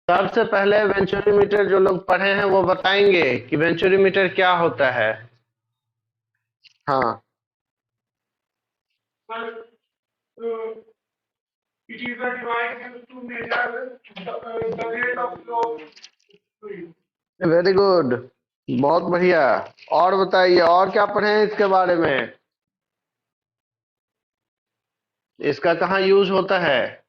सबसे पहले वेंचुरीमीटर जो लोग पढ़े हैं वो बताएंगे कि वेंचुरीमीटर क्या होता है। हाँ, It is a device used to measure the rate of flow of fluid. Very good, बहुत बढ़िया। और बताइए, और क्या पढ़े हैं इसके बारे में, इसका कहाँ यूज होता है?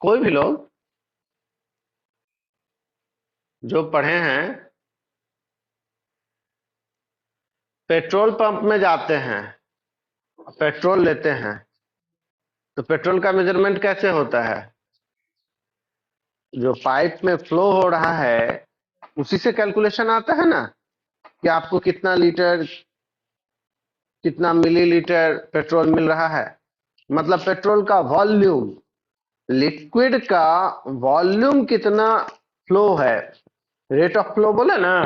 कोई भी लोग जो पढ़े हैं, पेट्रोल पंप में जाते हैं, पेट्रोल लेते हैं, तो पेट्रोल का मेजरमेंट कैसे होता है? जो पाइप में फ्लो हो रहा है उसी से कैलकुलेशन आता है ना, कि आपको कितना लीटर, कितना मिलीलीटर पेट्रोल मिल रहा है। मतलब पेट्रोल का वॉल्यूम, लिक्विड का वॉल्यूम कितना फ्लो है, रेट ऑफ फ्लो बोले ना,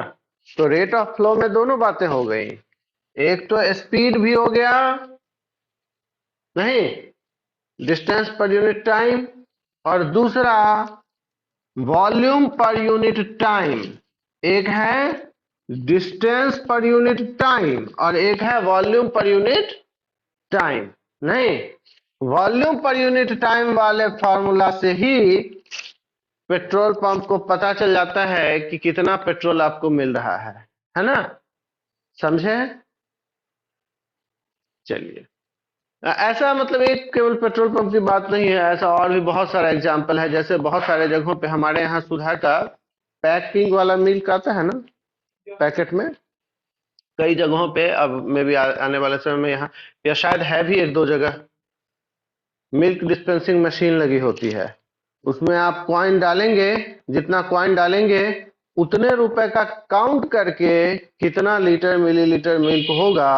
तो रेट ऑफ फ्लो में दोनों बातें हो गई। एक तो स्पीड भी हो गया, नहीं, डिस्टेंस पर यूनिट टाइम, और दूसरा वॉल्यूम पर यूनिट टाइम। एक है डिस्टेंस पर यूनिट टाइम और एक है वॉल्यूम पर यूनिट टाइम। नहीं, वॉल्यूम पर यूनिट टाइम वाले फॉर्मूला से ही पेट्रोल पंप को पता चल जाता है कि कितना पेट्रोल आपको मिल रहा है ना, समझे? चलिए, ऐसा मतलब एक केवल पेट्रोल पंप की बात नहीं है, ऐसा और भी बहुत सारा एग्जांपल है। जैसे बहुत सारे जगहों पे हमारे यहाँ सुधा का पैकिंग वाला मिल्क आता है ना, पैकेट में, कई जगहों पे अब में भी आने वाले समय में यहाँ, या शायद है भी एक दो जगह, मिल्क डिस्पेंसिंग मशीन लगी होती है। उसमें आप कॉइन डालेंगे, जितना कॉइन डालेंगे उतने रुपए का काउंट करके कितना लीटर मिलीलीटर मिल्क होगा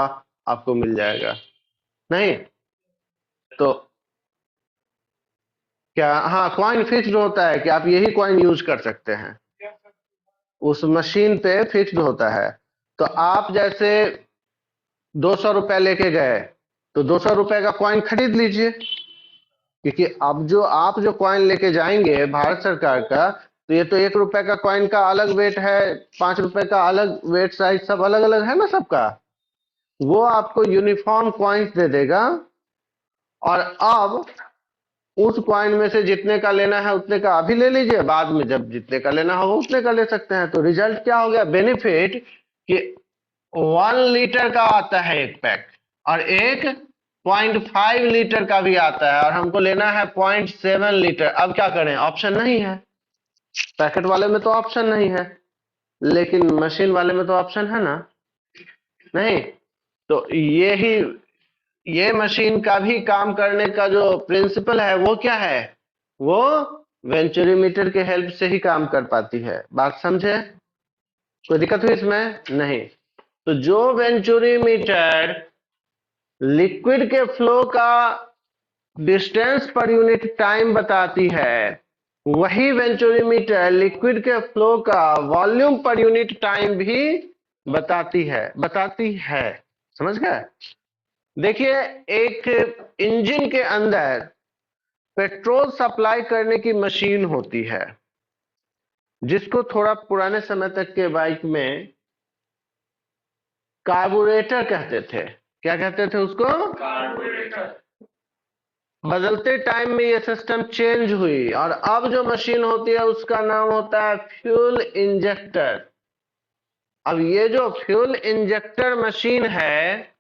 आपको मिल जाएगा। नहीं तो क्या, हाँ, कॉइन फिक्स्ड होता है कि आप यही कॉइन यूज कर सकते हैं, उस मशीन पे फिक्स्ड होता है। तो आप जैसे 200 रुपए लेके गए तो 200 रुपए का कॉइन खरीद लीजिए, क्योंकि अब जो आप जो कॉइन लेके जाएंगे भारत सरकार का, तो ये तो 1 रुपए का कॉइन का अलग वेट है, 5 रुपए का अलग वेट, साइज सब अलग अलग है ना सबका। वो आपको यूनिफॉर्म कॉइन्स दे देगा, और अब उस कॉइन में से जितने का लेना है उतने का अभी ले लीजिए, बाद में जब जितने का लेना हो उतने का ले सकते हैं। तो रिजल्ट क्या हो गया, बेनिफिट, कि 1 लीटर का आता है एक पैक, और एक 0.5 लीटर का भी आता है, और हमको लेना है 0.7 लीटर। अब क्या करें, ऑप्शन नहीं है। पैकेट वाले में तो ऑप्शन नहीं है, लेकिन मशीन वाले में तो ऑप्शन है ना, नहीं? तो ये मशीन का भी काम करने का जो प्रिंसिपल है वो क्या है, वो वेंचुरीमीटर के हेल्प से ही काम कर पाती है। बात समझे? कोई दिक्कत हुई इसमें? नहीं। तो जो वेंचुरीमीटर लिक्विड के फ्लो का डिस्टेंस पर यूनिट टाइम बताती है, वही वेंचुरीमीटर लिक्विड के फ्लो का वॉल्यूम पर यूनिट टाइम भी बताती है। समझ गए? देखिए, एक इंजन के अंदर पेट्रोल सप्लाई करने की मशीन होती है, जिसको थोड़ा पुराने समय तक के बाइक में कार्बोरेटर कहते थे। क्या कहते थे उसको? Carburetor. बदलते टाइम में ये सिस्टम चेंज हुई, और अब जो मशीन होती है उसका नाम होता है फ्यूल इंजेक्टर। अब ये जो फ्यूल इंजेक्टर मशीन है,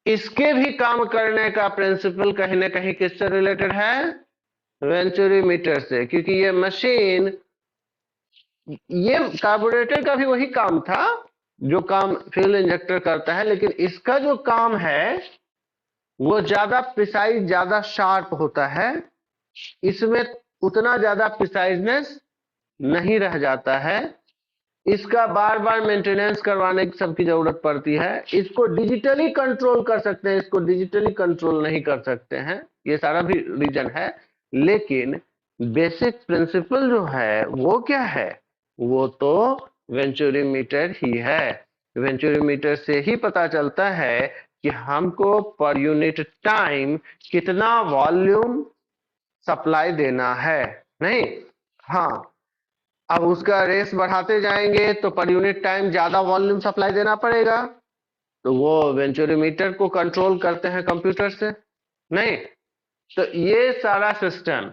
इसके भी काम करने का प्रिंसिपल कहीं ना कहीं किससे रिलेटेड है, वेंचुरीमीटर से। क्योंकि ये मशीन, ये कार्बोरेटर का भी वही काम था जो काम फ्यूल इंजेक्टर करता है, लेकिन इसका जो काम है वो ज्यादा प्रिसाइज, ज्यादा शार्प होता है। इसमें उतना ज्यादा प्रिसाइजनेस नहीं रह जाता है, इसका बार बार मेंटेनेंस करवाने की सबकी जरूरत पड़ती है। इसको डिजिटली कंट्रोल कर सकते हैं, इसको डिजिटली कंट्रोल नहीं कर सकते हैं, ये सारा भी रीजन है। लेकिन बेसिक प्रिंसिपल जो है वो क्या है, वो तो वेंचुरीमीटर ही है। वेंचुरीमीटर से ही पता चलता है कि हमको पर यूनिट टाइम कितना वॉल्यूम सप्लाई देना है, नहीं? हाँ, अब उसका रेस बढ़ाते जाएंगे तो पर यूनिट टाइम ज्यादा वॉल्यूम सप्लाई देना पड़ेगा, तो वो वेंचुरीमीटर को कंट्रोल करते हैं कंप्यूटर से, नहीं? तो ये सारा सिस्टम,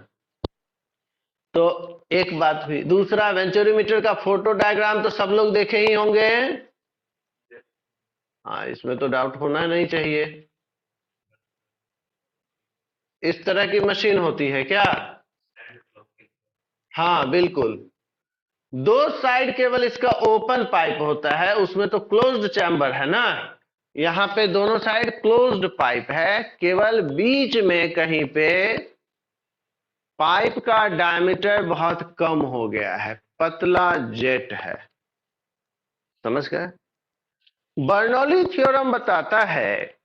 तो एक बात हुई। दूसरा, वेंचुरीमीटर का फोटो डायग्राम तो सब लोग देखे ही होंगे, हाँ, इसमें तो डाउट होना नहीं चाहिए। इस तरह की मशीन होती है क्या? हाँ बिल्कुल, दो साइड केवल इसका ओपन पाइप होता है, उसमें तो क्लोज्ड चैम्बर है ना, यहाँ पे दोनों साइड क्लोज्ड पाइप है, केवल बीच में कहीं पे पाइप का डायमीटर बहुत कम हो गया है, पतला जेट है, समझ गए? बर्नौली थ्योरम बताता है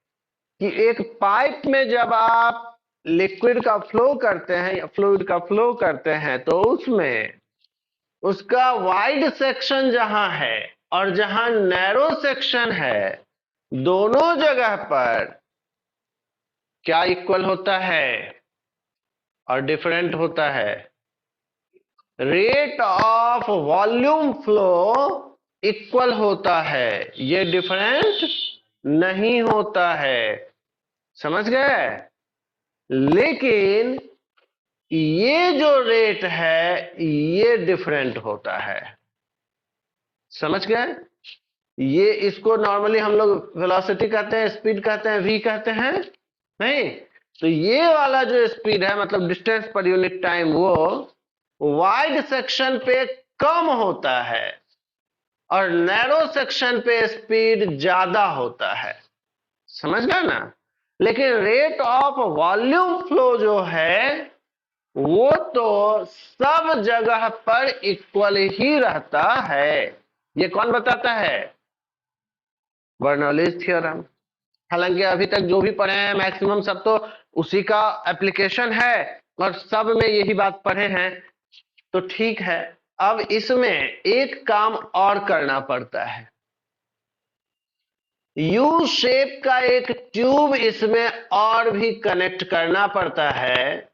कि एक पाइप में जब आप लिक्विड का फ्लो करते हैं या फ्लूइड का फ्लो करते हैं तो उसमें उसका वाइड सेक्शन जहां है और जहां नैरो सेक्शन है, दोनों जगह पर क्या इक्वल होता है और डिफरेंट होता है? Rate of volume flow equal होता है, ये डिफरेंट नहीं होता है, समझ गए? लेकिन ये जो रेट है ये डिफरेंट होता है, समझ गए? ये इसको नॉर्मली हम लोग वेलोसिटी कहते हैं, स्पीड कहते हैं, वी कहते हैं, नहीं? तो ये वाला जो स्पीड है, मतलब डिस्टेंस पर यूनिट टाइम, वो वाइड सेक्शन पे कम होता है और नैरो सेक्शन पे स्पीड ज्यादा होता है, समझ गए ना? लेकिन रेट ऑफ वॉल्यूम फ्लो जो है वो तो सब जगह पर इक्वल ही रहता है। ये कौन बताता है? Bernoulli's theorem. हालांकि अभी तक जो भी पढ़े हैं मैक्सिमम सब तो उसी का एप्लीकेशन है और सब में यही बात पढ़े हैं, तो ठीक है। अब इसमें एक काम और करना पड़ता है, यू शेप का एक ट्यूब इसमें और भी कनेक्ट करना पड़ता है।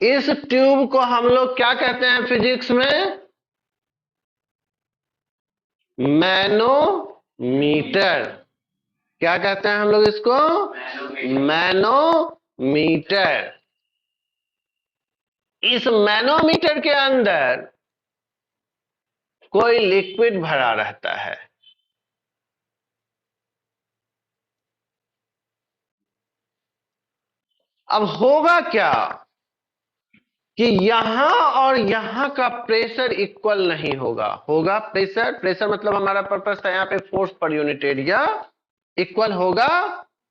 इस ट्यूब को हम लोग क्या कहते हैं फिजिक्स में? मैनोमीटर। क्या कहते हैं हम लोग इसको? मैनोमीटर। इस मैनोमीटर के अंदर कोई लिक्विड भरा रहता है, अब होगा क्या कि यहां और यहां का प्रेशर इक्वल नहीं होगा। होगा प्रेशर, प्रेशर मतलब हमारा पर्पस था यहाँ पे force per unit area, equal होगा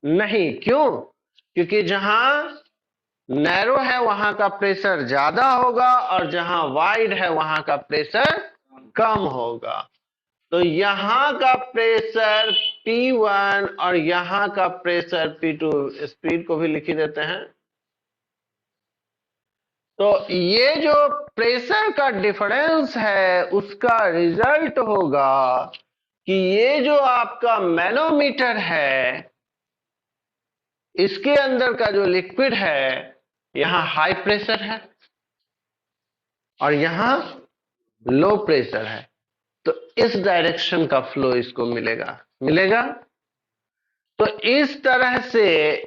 नहीं। क्यों? क्योंकि जहां नैरो है वहां का प्रेशर ज्यादा होगा और जहां वाइड है वहां का प्रेशर कम होगा। तो यहां का प्रेशर P1 और यहां का प्रेशर P2, स्पीड को भी लिख ही देते हैं। तो ये जो प्रेशर का डिफरेंस है उसका रिजल्ट होगा कि ये जो आपका मैनोमीटर है इसके अंदर का जो लिक्विड है यहां हाई प्रेशर है और यहां लो प्रेशर है, तो इस डायरेक्शन का फ्लो इसको मिलेगा, मिलेगा। तो इस तरह से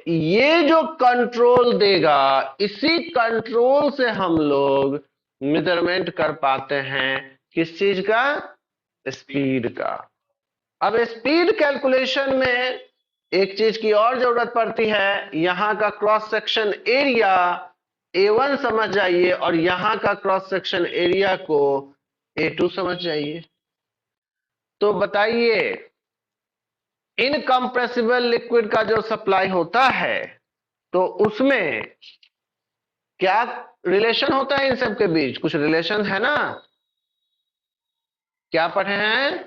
ये जो कंट्रोल देगा, इसी कंट्रोल से हम लोग मेजरमेंट कर पाते हैं किस चीज का? स्पीड का। अब स्पीड कैलकुलेशन में एक चीज की और जरूरत पड़ती है, यहां का क्रॉस सेक्शन एरिया A1 समझ जाइए और यहां का क्रॉस सेक्शन एरिया को A2 समझ जाइए। तो बताइए, इनकंप्रेसिबल लिक्विड का जो सप्लाई होता है तो उसमें क्या रिलेशन होता है इन सब के बीच? कुछ रिलेशन है ना? क्या पढ़े हैं?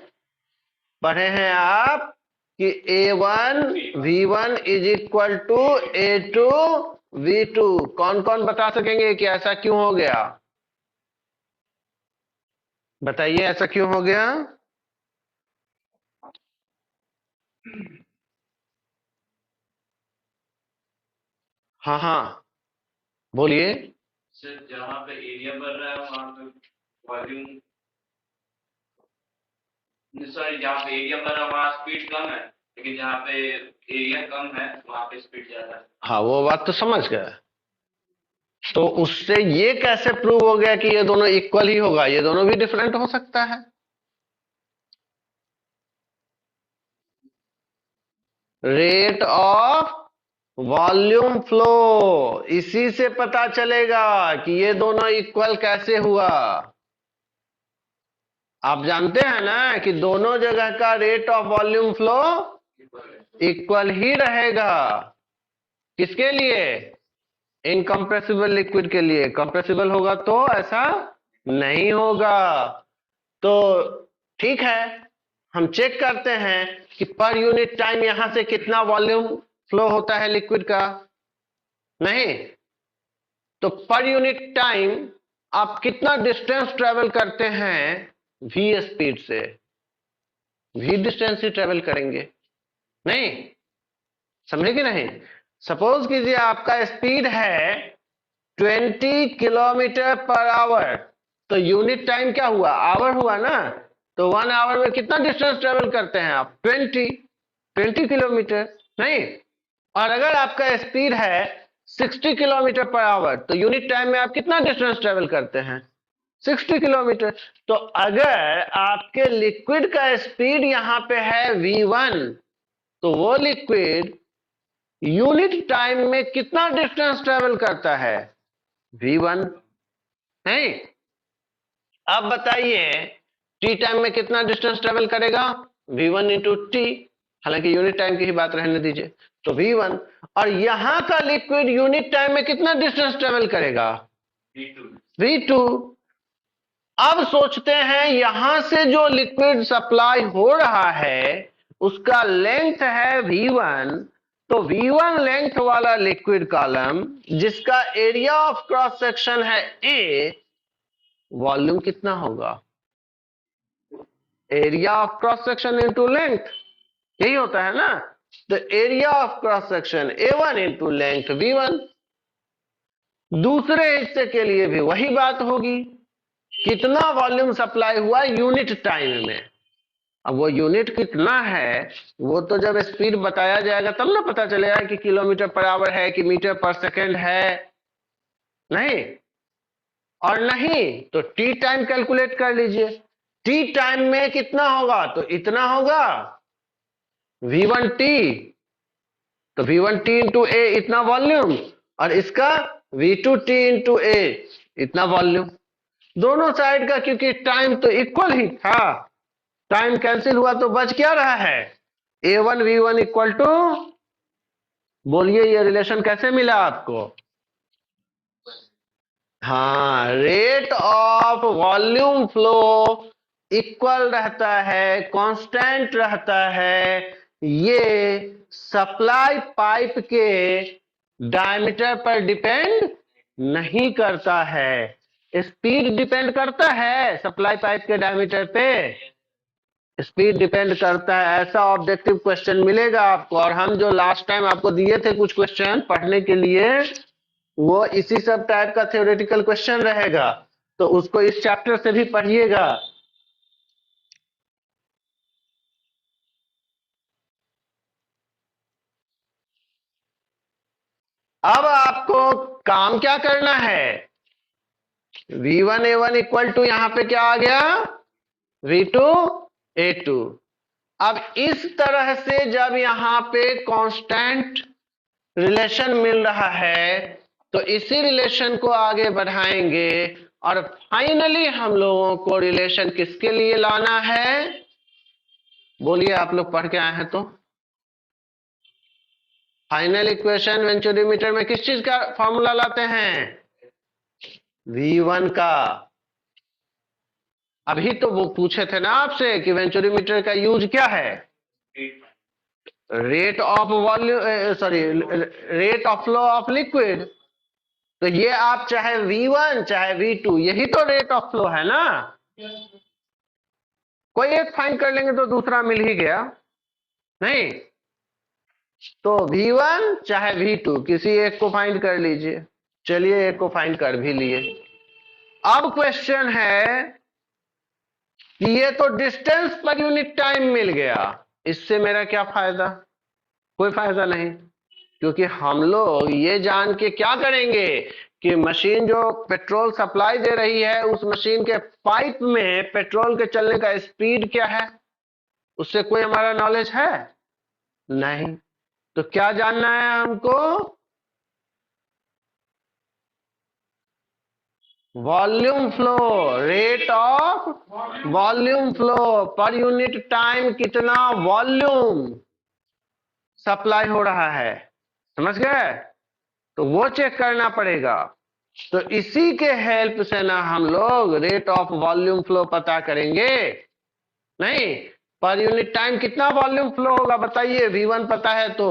पढ़े हैं आप कि A1 V1 is equal to A2 V2। कौन कौन बता सकेंगे कि ऐसा क्यों हो गया? बताइए ऐसा क्यों हो गया? हाँ हाँ बोलिए। सर जहाँ पे एरिया बढ़ रहा है वहाँ पे वॉल्यूम, सॉरी जहाँ पे एरिया बढ़ रहा है वहाँ स्पीड कम है, लेकिन जहाँ पे एरिया कम है वहाँ पे स्पीड ज्यादा है। हाँ वो बात तो समझ गए। तो उससे ये कैसे प्रूव हो गया कि ये दोनों इक्वल ही होगा? ये दोनों भी डिफरेंट हो सकता है। रेट ऑफ वॉल्यूम फ्लो, इसी से पता चलेगा कि ये दोनों इक्वल कैसे हुआ। आप जानते हैं ना कि दोनों जगह का rate of volume flow equal ही रहेगा। किसके लिए? इनकंप्रेसिबल लिक्विड के लिए। कंप्रेसिबल होगा तो ऐसा नहीं होगा। तो ठीक है, हम चेक करते हैं कि पर यूनिट टाइम यहां से कितना वॉल्यूम फ्लो होता है लिक्विड का। नहीं, तो पर यूनिट टाइम आप कितना डिस्टेंस ट्रेवल करते हैं v स्पीड से? v डिस्टेंस ही ट्रेवल करेंगे। नहीं, समझे कि नहीं? सपोज कीजिए आपका स्पीड है 20 किलोमीटर पर आवर, तो यूनिट टाइम क्या हुआ? आवर हुआ ना। तो 1 आवर में कितना डिस्टेंस ट्रेवल करते हैं आप? 20 किलोमीटर। नहीं, और अगर आपका स्पीड है 60 किलोमीटर पर आवर, तो यूनिट टाइम में आप कितना डिस्टेंस ट्रेवल करते हैं? 60 किलोमीटर। तो अगर आपके लिक्विड का स्पीड यहां पे है v1, तो वो लिक्विड यूनिट टाइम में कितना डिस्टेंस ट्रेवल करता है? v1। नहीं, अब बताइए टी टाइम में कितना डिस्टेंस ट्रेवल करेगा? v1 into T. हालांकि यूनिट टाइम की ही बात रहने दीजिए। तो v1, और यहां का लिक्विड यूनिट टाइम में कितना डिस्टेंस ट्रेवल करेगा? v2। अब सोचते हैं यहां से जो लिक्विड सप्लाई हो रहा है उसका लेंथ है v1, तो v1 लेंथ वाला लिक्विड कॉलम जिसका एरिया ऑफ क्रॉस सेक्शन है a, वॉल्यूम कितना होगा? Area of cross section into length, यही होता है ना। तो area of cross section A1 into length V1। दूसरे हिस्से के लिए भी वही बात होगी, कितना वॉल्यूम सप्लाई हुआ यूनिट टाइम में। अब वो यूनिट कितना है वो तो जब स्पीड बताया जाएगा तब ना पता चलेगा कि किलोमीटर पर आवर है कि मीटर पर सेकेंड है। नहीं, और नहीं तो टी टाइम कैलकुलेट कर लीजिए। टी टाइम में कितना होगा? तो इतना होगा v1t, तो v1t इंटू ए इतना वॉल्यूम, और इसका v2t इंटू ए इतना वॉल्यूम। दोनों साइड का क्योंकि टाइम तो इक्वल ही था, टाइम कैंसिल हुआ तो बच क्या रहा है? a1 v1 इक्वल टू, बोलिए ये रिलेशन कैसे मिला आपको? हाँ, rate of volume flow equal रहता है, कांस्टेंट रहता है। ये सप्लाई पाइप के डायमीटर पर डिपेंड नहीं करता है। स्पीड डिपेंड करता है सप्लाई पाइप के डायमीटर पे, स्पीड डिपेंड करता है। ऐसा ऑब्जेक्टिव क्वेश्चन मिलेगा आपको, और हम जो लास्ट टाइम आपको दिए थे कुछ क्वेश्चन पढ़ने के लिए, वो इसी सब टाइप का थ्योरेटिकल क्वेश्चन रहेगा। तो उसको इस चैप्टर से भी पढ़िएगा। अब आपको काम क्या करना है? v1 a1 इक्वल टू यहां पे क्या आ गया? v2 a2। अब इस तरह से जब यहां पे कांस्टेंट रिलेशन मिल रहा है तो इसी रिलेशन को आगे बढ़ाएंगे, और फाइनली हम लोगों को रिलेशन किसके लिए लाना है? बोलिए, आप लोग पढ़ के आए हैं तो। फाइनल इक्वेशन वेंचुरीमीटर में किस चीज का फॉर्मूला लाते हैं? v1 का। अभी तो वो पूछे थे ना आपसे कि वेंचुरीमीटर का यूज क्या है? Rate of volume, sorry, rate of flow of liquid. तो ये आप चाहे V1 चाहे V2, यही तो रेट ऑफ फ्लो है ना। कोई एक फाइंड कर लेंगे तो दूसरा मिल ही गया, नहीं? तो V1 चाहे V2 किसी एक को फाइंड कर लीजिए। चलिए एक को फाइंड कर भी लिए। अब क्वेश्चन है कि ये तो डिस्टेंस पर यूनिट टाइम मिल गया, इससे मेरा क्या फायदा? कोई फायदा नहीं, क्योंकि हम लोग ये जान के क्या करेंगे कि मशीन जो पेट्रोल सप्लाई दे रही है, उस मशीन के पाइप में पेट्रोल के चलने का स्पीड क्या है, उससे कोई हमारा नॉलेज है नहीं। तो क्या जानना है हमको? Volume flow, rate of volume flow per unit time, कितना वॉल्यूम सप्लाई हो रहा है, समझ गए? तो वो चेक करना पड़ेगा। तो इसी के हेल्प से ना हम लोग रेट ऑफ वॉल्यूम फ्लो पता करेंगे। नहीं, पर यूनिट टाइम कितना वॉल्यूम फ्लो होगा बताइए? V1 पता है तो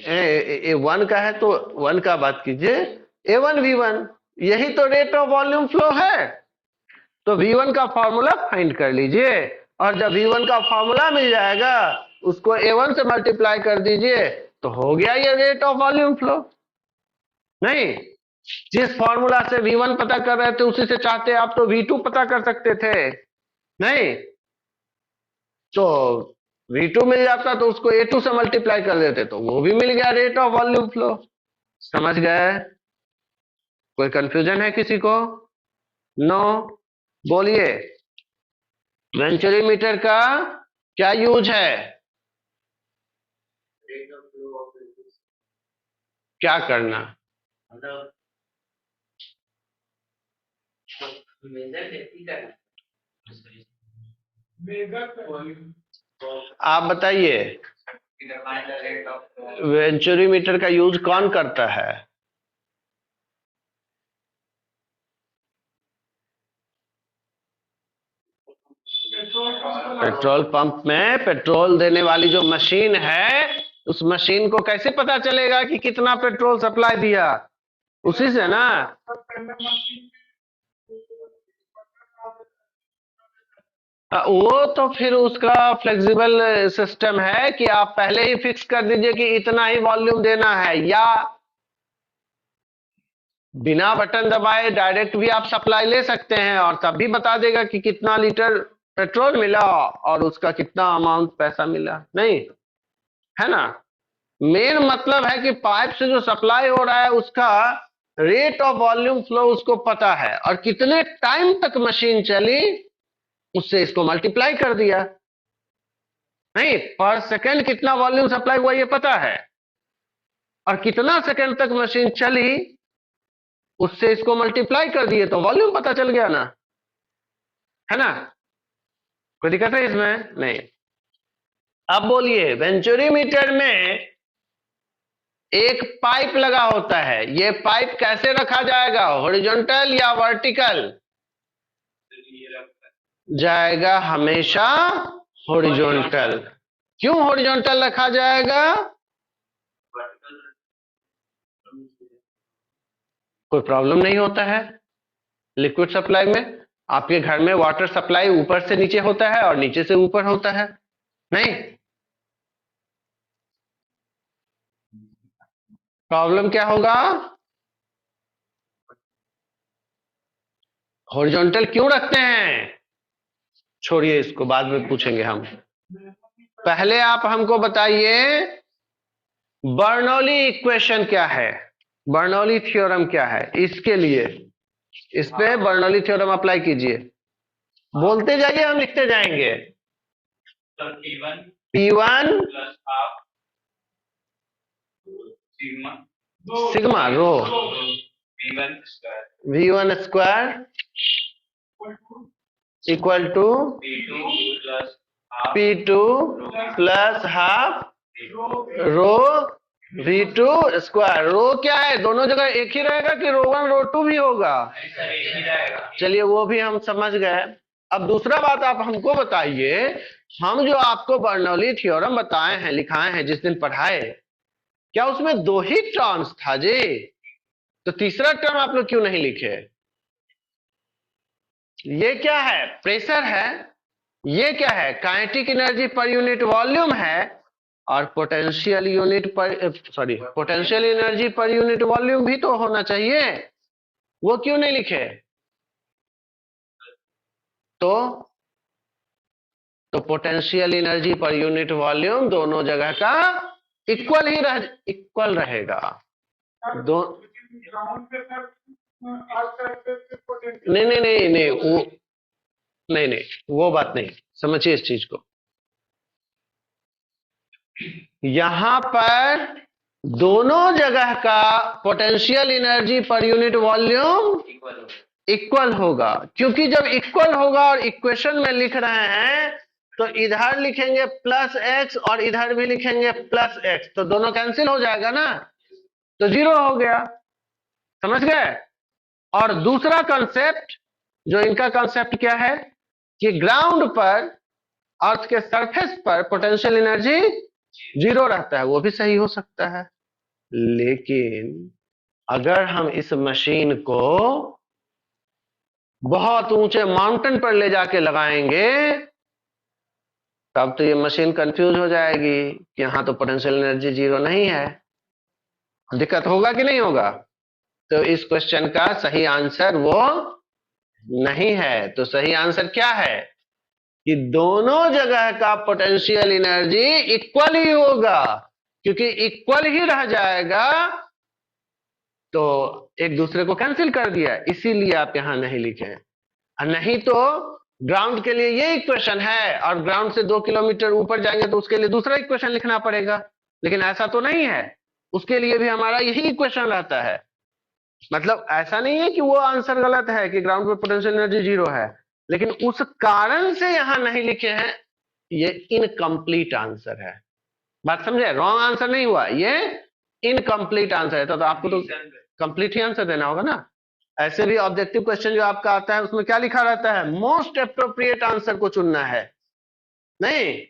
A1 का है तो 1 का बात कीजिए, A1 V1, यही तो रेट ऑफ वॉल्यूम फ्लो है। तो V1 का फॉर्मूला फाइंड कर लीजिए, और जब V1 का फॉर्मूला मिल जाएगा उसको A1 से मल्टीप्लाई कर दीजिए, तो हो गया ये रेट ऑफ वॉल्यूम फ्लो। नहीं, जिस फॉर्मूला से V1 पता कर रहे थे उसी से चाहते आप तो V2 पता कर सकते थे, नहीं? तो V2 मिल जाता तो उसको A2 से मल्टीप्लाई कर देते तो वो भी मिल गया रेट ऑफ वॉल्यूम फ्लो। समझ गए? कोई कंफ्यूजन है किसी को? नो? बोलिए, वेंचुरीमीटर का क्या यूज है? क्या करना? आप बताइए, वेंचुरीमीटर का यूज कौन करता है? पेट्रोल पंप में पेट्रोल देने वाली जो मशीन है, उस मशीन को कैसे पता चलेगा कि कितना पेट्रोल सप्लाई दिया? उसी से ना। वो तो फिर उसका फ्लेक्सिबल सिस्टम है कि आप पहले ही फिक्स कर दीजिए कि इतना ही वॉल्यूम देना है, या बिना बटन दबाए डायरेक्ट भी आप सप्लाई ले सकते हैं और तब भी बता देगा कि कितना लीटर पेट्रोल मिला और उसका कितना अमाउंट पैसा मिला, नहीं है ना? मेन मतलब है कि पाइप से जो सप्लाई हो रहा है उसका रेट ऑफ वॉल्यूम फ्लो उसको पता है, और कितने टाइम तक मशीन चली उससे इसको मल्टीप्लाई कर दिया। नहीं, पर सेकंड कितना वॉल्यूम सप्लाई हुआ ये पता है, और कितना सेकंड तक मशीन चली उससे इसको मल्टीप्लाई कर दिए तो वॉल्यूम पता चल गया ना, है ना? कोई दिक्कत है इसमें? नहीं। अब बोलिए, वेंचुरीमीटर में एक पाइप लगा होता है, ये पाइप कैसे रखा जाएगा? हॉरिजॉन्टल या वर्टिकल? जाएगा हमेशा हॉरिजॉन्टल। क्यों हॉरिजॉन्टल रखा जाएगा? कोई प्रॉब्लम नहीं होता है लिक्विड सप्लाई में। आपके घर में वाटर सप्लाई ऊपर से नीचे होता है और नीचे से ऊपर होता है, नहीं? प्रॉब्लम क्या होगा? हॉरिजॉन्टल क्यों रखते हैं? छोड़िए इसको, बाद में पूछेंगे हम। पहले आप हमको बताइए बर्नौली इक्वेशन क्या है, बर्नौली थ्योरम क्या है? इसके लिए इस पे बर्नौली थ्योरम अप्लाई कीजिए। बोलते जाइए, हम लिखते जाएंगे। P1 sigma rho V1 square equal to P2 plus half rho V2 square. Rho क्या है? दोनों जगह एक ही रहेगा कि रो1 रो2 भी होगा? चलिए वो भी हम समझ गए। अब दूसरा बात आप हमको बताइए हम जो आपको बर्नौली थ्योरम बताए हैं, लिखाए हैं, जिस दिन पढ़ाए, क्या उसमें 2 ही टर्म्स था जी? तो तीसरा टर्म आप लोग क्यों नहीं लिखे? ये क्या है? प्रेशर है। ये क्या है? Kinetic energy per unit volume है। और potential energy per unit volume भी तो होना चाहिए, वो क्यों नहीं लिखे? तो potential energy per unit volume दोनों जगह का इक्वल रहेगा। दो ग्राउंड पे सर पोटेंशियल नहीं वो नहीं वो बात नहीं, समझिए इस चीज को। यहां पर दोनों जगह का potential energy per unit volume equal होगा, क्योंकि जब इक्वल होगा और इक्वेशन में लिख रहे हैं तो इधर लिखेंगे प्लस एक्स और इधर भी लिखेंगे प्लस एक्स, तो दोनों कैंसिल हो जाएगा ना, तो 0 हो गया। समझ गए? और दूसरा कंसेप्ट, जो इनका कंसेप्ट क्या है कि ग्राउंड पर, अर्थ के सरफेस पर पोटेंशियल एनर्जी 0 रहता है, वो भी सही हो सकता है। लेकिन अगर हम इस मशीन को बहुत ऊंचे माउंटेन पर ले जाके लगाएंगे, तब तो ये मशीन कंफ्यूज हो जाएगी कि यहां तो पोटेंशियल एनर्जी 0 नहीं है। दिक्कत होगा कि नहीं होगा? तो इस क्वेश्चन का सही आंसर वो नहीं है। तो सही आंसर क्या है कि दोनों जगह का पोटेंशियल एनर्जी इक्वल ही होगा, क्योंकि इक्वल ही रह जाएगा तो एक दूसरे को कैंसिल कर दिया, इसीलिए आप यहां नहीं लिखे। नहीं तो ग्राउंड के लिए ये इक्वेशन है और ग्राउंड से 2 किलोमीटर ऊपर जाएंगे तो उसके लिए दूसरा इक्वेशन लिखना पड़ेगा, लेकिन ऐसा तो नहीं है। उसके लिए भी हमारा यही इक्वेशन रहता है। मतलब ऐसा नहीं है कि वो आंसर गलत है कि ग्राउंड पे पोटेंशियल एनर्जी 0 है, लेकिन उस कारण से यहां नहीं लिखे हैं, ये इनकम्प्लीट आंसर है। बात समझे? रॉन्ग आंसर नहीं हुआ, ये इनकम्प्लीट आंसर है। तो आपको तो कंप्लीट ही आंसर देना होगा ना। ऐसे भी ऑब्जेक्टिव क्वेश्चन जो आपका आता है उसमें क्या लिखा रहता है? मोस्ट अप्रोप्रिएट आंसर को चुनना है। नहीं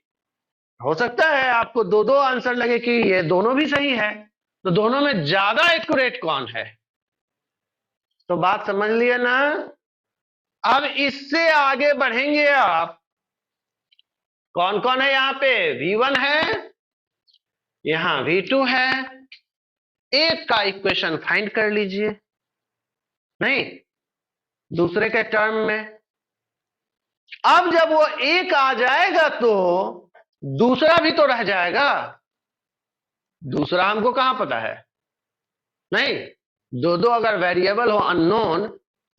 हो सकता है आपको 2 आंसर लगे कि ये दोनों भी सही है, तो दोनों में ज्यादा एक्यूरेट कौन है? तो बात समझ लिए ना। अब इससे आगे बढ़ेंगे आप। कौन कौन है यहां पे? V1 है, यहां V2 है। एक का इक्वेशन फाइंड कर लीजिए, नहीं दूसरे के टर्म में। अब जब वो एक आ जाएगा तो दूसरा भी तो रह जाएगा। दूसरा हमको कहां पता है? नहीं, 2 अगर वेरिएबल हो अननोन,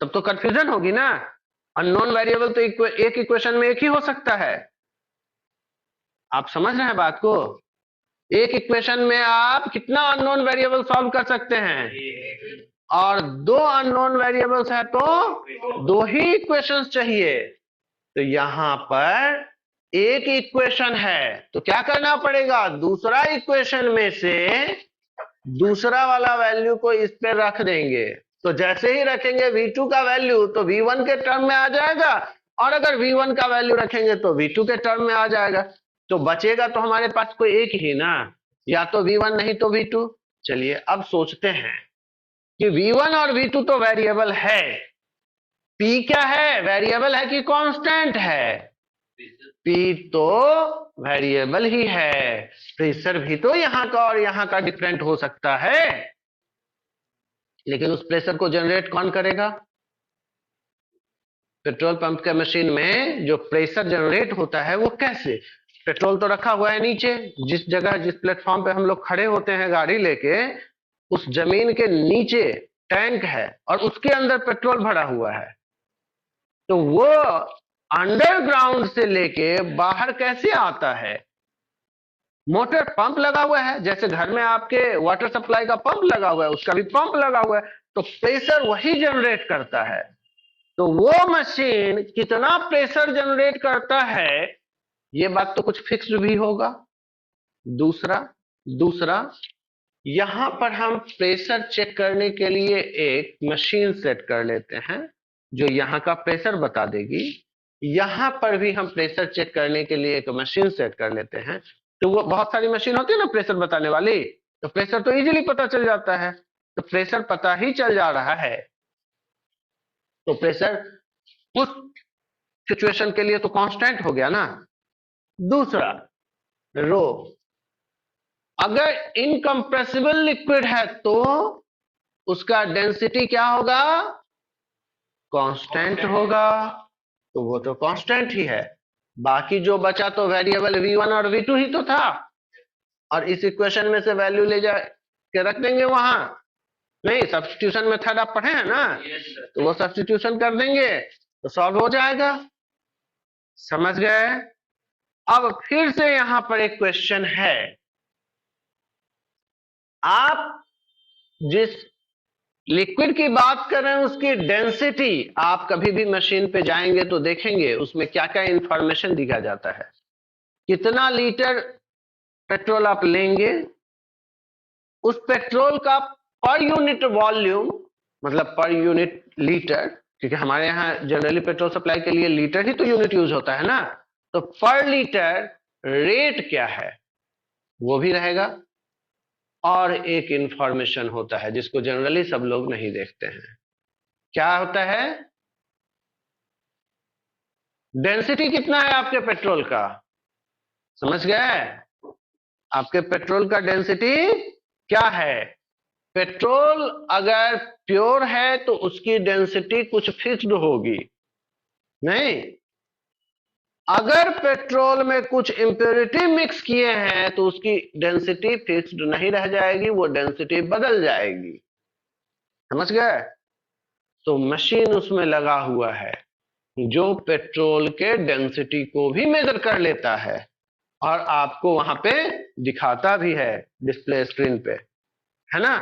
तब तो कंफ्यूजन होगी ना। अननोन वेरिएबल तो एक इक्वेशन में एक ही हो सकता है। आप समझ रहे हैं बात को? एक इक्वेशन में आप कितना अननोन वेरिएबल सॉल्व कर सकते हैं? और 2 अननोन वेरिएबल्स है तो 2 ही इक्वेशंस चाहिए। तो यहां पर एक इक्वेशन है, तो क्या करना पड़ेगा? दूसरा इक्वेशन में से दूसरा वाला वैल्यू को इस पे रख देंगे। तो जैसे ही रखेंगे V2 का वैल्यू तो V1 के टर्म में आ जाएगा, और अगर V1 का वैल्यू रखेंगे तो V2 के टर्म में आ जाएगा। तो बचेगा तो हमारे पास कोई एक ही ना, या तो V1 नहीं तो V2। चलिए अब सोचते हैं कि V1 और V2 तो वेरिएबल है, P क्या है? वेरिएबल है कि कांस्टेंट है? P तो वेरिएबल ही है। प्रेशर भी तो यहां का और यहां का डिफरेंट हो सकता है, लेकिन उस प्रेशर को जनरेट कौन करेगा? पेट्रोल पंप के मशीन में जो प्रेशर जनरेट होता है वो कैसे? पेट्रोल तो रखा हुआ है नीचे, जिस जगह जिस प्लेटफॉर्म पे हम लोग खड़े होते हैं गाड़ी लेके, उस जमीन के नीचे टैंक है और उसके अंदर पेट्रोल भरा हुआ है। तो वो अंडरग्राउंड से लेके बाहर कैसे आता है? मोटर पंप लगा हुआ है, जैसे घर में आपके वाटर सप्लाई का पंप लगा हुआ है, उसका भी पंप लगा हुआ है, तो प्रेशर वही जनरेट करता है। तो वो मशीन कितना प्रेशर जनरेट करता है, ये बात तो कुछ फिक्स्ड भी होगा। दूसरा यहां पर हम प्रेशर चेक करने के लिए एक मशीन सेट कर लेते हैं जो यहां का प्रेशर बता देगी। यहां पर भी हम प्रेशर चेक करने के लिए एक मशीन सेट कर लेते हैं। तो वो बहुत सारी मशीन होती है ना प्रेशर बताने वाली, तो प्रेशर तो इजीली पता चल जाता है। तो प्रेशर पता ही चल जा रहा है, तो प्रेशर उस सिचुएशन के लिए तो कांस्टेंट हो गया ना। दूसरा, रो, अगर इनकंप्रेसिबल लिक्विड है तो उसका डेंसिटी क्या होगा, कांस्टेंट होगा। तो वो तो कांस्टेंट ही है। बाकी जो बचा तो वेरिएबल V1 और V2 ही तो था, और इस इक्वेशन में से वैल्यू ले जा के रख देंगे वहां। नहीं, सब्स्टिट्यूशन मेथड आप पढ़े हैं ना, तो वो सब्स्टिट्यूशन कर देंगे तो सॉल्व हो जाएगा। समझ गए? अब फिर से यहां पर एक क्वेश्चन है, आप जिस लिक्विड की बात कर रहे हैं उसकी डेंसिटी, आप कभी भी मशीन पे जाएंगे तो देखेंगे उसमें क्या क्या इंफॉर्मेशन दिया जाता है। कितना लीटर पेट्रोल आप लेंगे, उस पेट्रोल का पर यूनिट वॉल्यूम, मतलब पर यूनिट लीटर, क्योंकि हमारे यहाँ जनरली पेट्रोल सप्लाई के लिए लीटर ही तो यूनिट यूज होता है ना, तो पर लीटर रेट क्या है वो भी रहेगा। और एक इंफॉर्मेशन होता है जिसको जनरली सब लोग नहीं देखते हैं, क्या होता है, डेंसिटी कितना है आपके पेट्रोल का। समझ गए? आपके पेट्रोल का डेंसिटी क्या है। पेट्रोल अगर प्योर है तो उसकी डेंसिटी कुछ फिक्स्ड होगी, नहीं, अगर पेट्रोल में कुछ इंप्योरिटी मिक्स किए हैं तो उसकी डेंसिटी फिक्स्ड नहीं रह जाएगी, वो डेंसिटी बदल जाएगी। समझ गए? तो मशीन उसमें लगा हुआ है जो पेट्रोल के डेंसिटी को भी मेजर कर लेता है और आपको वहां पे दिखाता भी है डिस्प्ले स्क्रीन पे, है ना।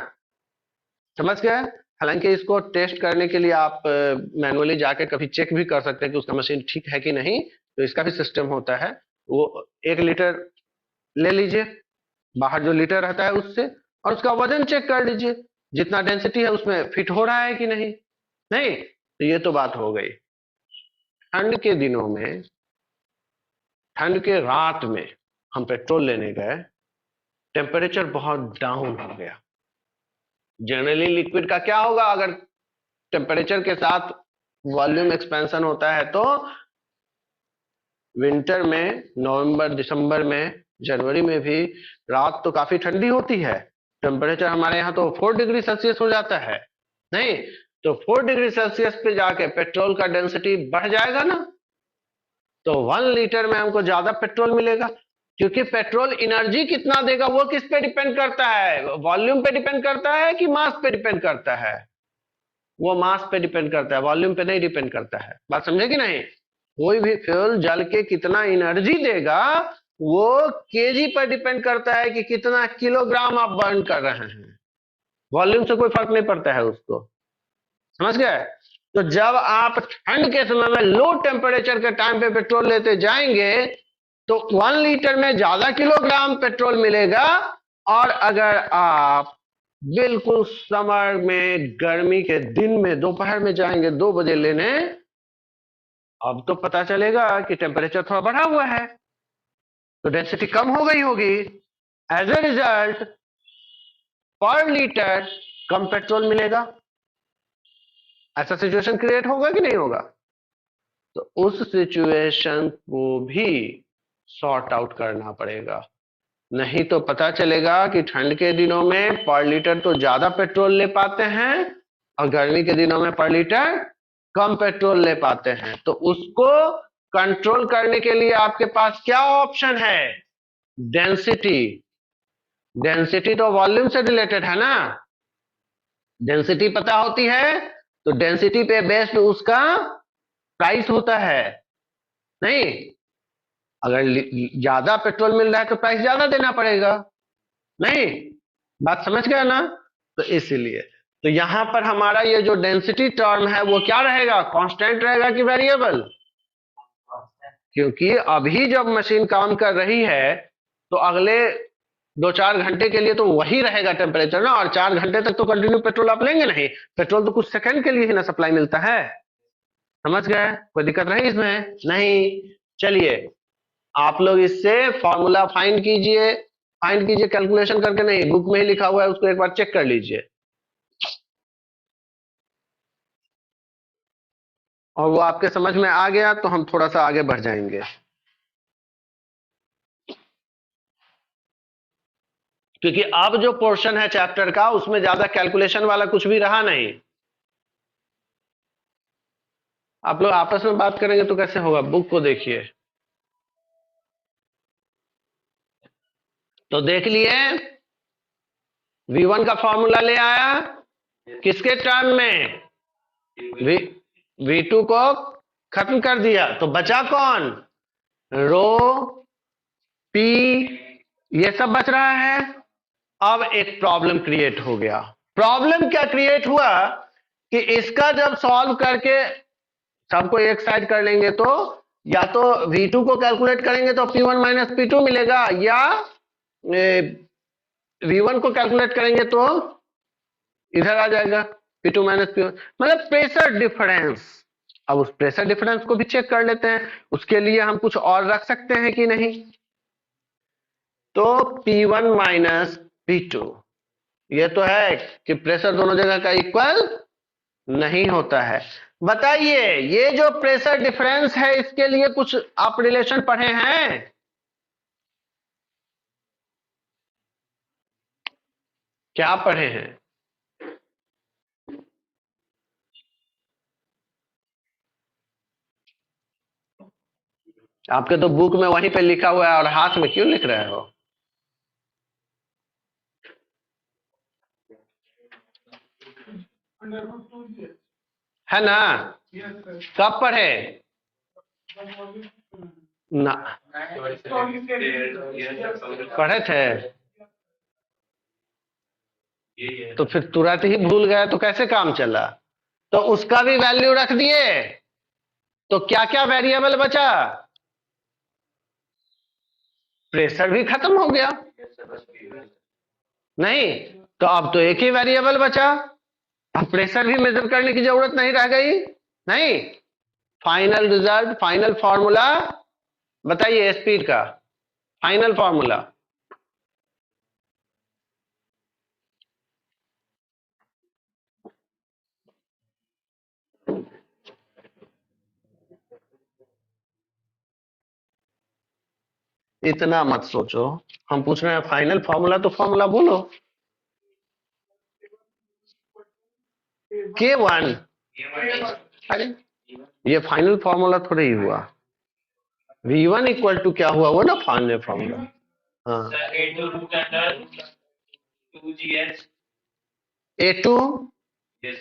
समझ गए? हालांकि इसको टेस्ट करने के लिए आप मैनुअली जाके कभी चेक भी कर सकते हैं कि उसका मशीन ठीक है कि नहीं, तो इसका भी सिस्टम होता है। वो 1 लीटर ले लीजिए, बाहर जो लीटर रहता है उससे, और उसका वजन चेक कर लीजिए, जितना डेंसिटी है उसमें फिट हो रहा है कि नहीं। नहीं तो ये तो बात हो गई। ठंड के दिनों में, ठंड के रात में हम पेट्रोल लेने गए, टेम्परेचर बहुत डाउन हो गया। जनरली लिक्विड का क्या होगा, अगर टेम्परेचर के साथ वॉल्यूम एक्सपेंशन होता है तो विंटर में, नवंबर दिसंबर में, जनवरी में भी रात तो काफी ठंडी होती है, टेम्परेचर हमारे यहाँ तो 4 डिग्री सेल्सियस हो जाता है। नहीं तो 4 डिग्री सेल्सियस पे जाके पेट्रोल का डेंसिटी बढ़ जाएगा ना, तो 1 लीटर में हमको ज्यादा पेट्रोल मिलेगा, क्योंकि पेट्रोल एनर्जी कितना देगा वो किस पे डिपेंड करता है, वॉल्यूम पे डिपेंड करता है कि मास पे डिपेंड करता है। वो मास पे डिपेंड करता है, वॉल्यूम पे नहीं डिपेंड करता है। बात समझे कि नहीं? कोई भी फ्यूल जल के कितना एनर्जी देगा वो केजी पर डिपेंड करता है कि कितना किलोग्राम आप बर्न कर रहे हैं, वॉल्यूम से कोई फर्क नहीं पड़ता है उसको। समझ गए? तो जब आप ठंड के समय में लो टेम्परेचर के टाइम पे पेट्रोल लेते जाएंगे तो 1 लीटर में ज्यादा किलोग्राम पेट्रोल मिलेगा। और अगर आप बिल्कुल समर में, गर्मी के दिन में दोपहर में जाएंगे 2 बजे लेने, अब तो पता चलेगा कि टेम्परेचर थोड़ा बढ़ा हुआ है, तो डेंसिटी कम हो गई होगी। एज ए रिजल्ट पर लीटर कम पेट्रोल मिलेगा। ऐसा सिचुएशन क्रिएट होगा कि नहीं होगा? तो उस सिचुएशन को भी सॉर्ट आउट करना पड़ेगा, नहीं तो पता चलेगा कि ठंड के दिनों में पर लीटर तो ज्यादा पेट्रोल ले पाते हैं और गर्मी के दिनों में पर लीटर कम पेट्रोल ले पाते हैं। तो उसको कंट्रोल करने के लिए आपके पास क्या ऑप्शन है, डेंसिटी। डेंसिटी तो वॉल्यूम से रिलेटेड है ना, डेंसिटी पता होती है तो डेंसिटी पे बेस्ड उसका प्राइस होता है। नहीं, अगर ज्यादा पेट्रोल मिल रहा है तो प्राइस ज्यादा देना पड़ेगा। नहीं, बात समझ गया ना? तो इसीलिए तो यहां पर हमारा ये जो डेंसिटी टर्म है वो क्या रहेगा, कांस्टेंट रहेगा कि वेरिएबल? क्योंकि अभी जब मशीन काम कर रही है तो अगले 2-4 घंटे के लिए तो वही रहेगा टेम्परेचर ना, और 4 घंटे तक तो कंटिन्यू पेट्रोल आप लेंगे नहीं, पेट्रोल तो कुछ सेकंड के लिए ही ना सप्लाई मिलता है। समझ गए? कोई दिक्कत रही इसमें? नहीं। चलिए आप लोग इससे फॉर्मूला फाइंड कीजिए, कैलकुलेशन करके नहीं, बुक में ही लिखा हुआ है, उसको एक बार चेक कर लीजिए और वो आपके समझ में आ गया तो हम थोड़ा सा आगे बढ़ जाएंगे, क्योंकि अब जो पोर्शन है चैप्टर का उसमें ज्यादा कैलकुलेशन वाला कुछ भी रहा नहीं। आप लोग आपस में बात करेंगे तो कैसे होगा? बुक को देखिए। तो देख लिए, V1 का फॉर्मूला ले आया किसके टर्म में? V2 को खत्म कर दिया तो बचा कौन? रो, पी, ये सब बच रहा है। अब एक प्रॉब्लम क्रिएट हो गया। प्रॉब्लम क्या क्रिएट हुआ कि इसका जब सॉल्व करके सबको एक साइड कर लेंगे तो या तो V2 को कैलकुलेट करेंगे तो P1 माइनस P2 मिलेगा, या V1 को कैलकुलेट करेंगे तो इधर आ जाएगा P2 माइनस P1, मतलब प्रेशर डिफरेंस। अब उस प्रेशर डिफरेंस को भी चेक कर लेते हैं, उसके लिए हम कुछ और रख सकते हैं कि नहीं। तो P1 माइनस P2 ये तो है कि प्रेशर दोनों जगह का इक्वल नहीं होता है। बताइए ये जो प्रेशर डिफरेंस है इसके लिए कुछ आप रिलेशन पढ़े हैं? क्या पढ़े हैं? आपके तो बुक में वहीं पे लिखा हुआ है और हाथ में क्यों लिख रहे हो? है ना? कब पढ़े? ना पढ़े थे तो फिर तुरंत ही भूल गए तो कैसे काम चला? तो उसका भी वैल्यू रख दिए तो क्या क्या वेरिएबल बचा? प्रेशर भी खत्म हो गया नहीं, तो अब तो एक ही वेरिएबल बचा, अब प्रेशर भी मेजर करने की जरूरत नहीं रह गई। नहीं, फाइनल रिजल्ट, फाइनल फॉर्मूला बताइए स्पीड का फाइनल फॉर्मूला। इतना मत सोचो, हम पूछ रहे हैं फाइनल फॉर्मूला, तो फॉर्मूला बोलो। K1। अरे ये फाइनल फॉर्मूला थोड़ा ही हुआ। V1 इक्वल टू क्या हुआ वो ना फाइनल फॉर्मूला। हाँ A2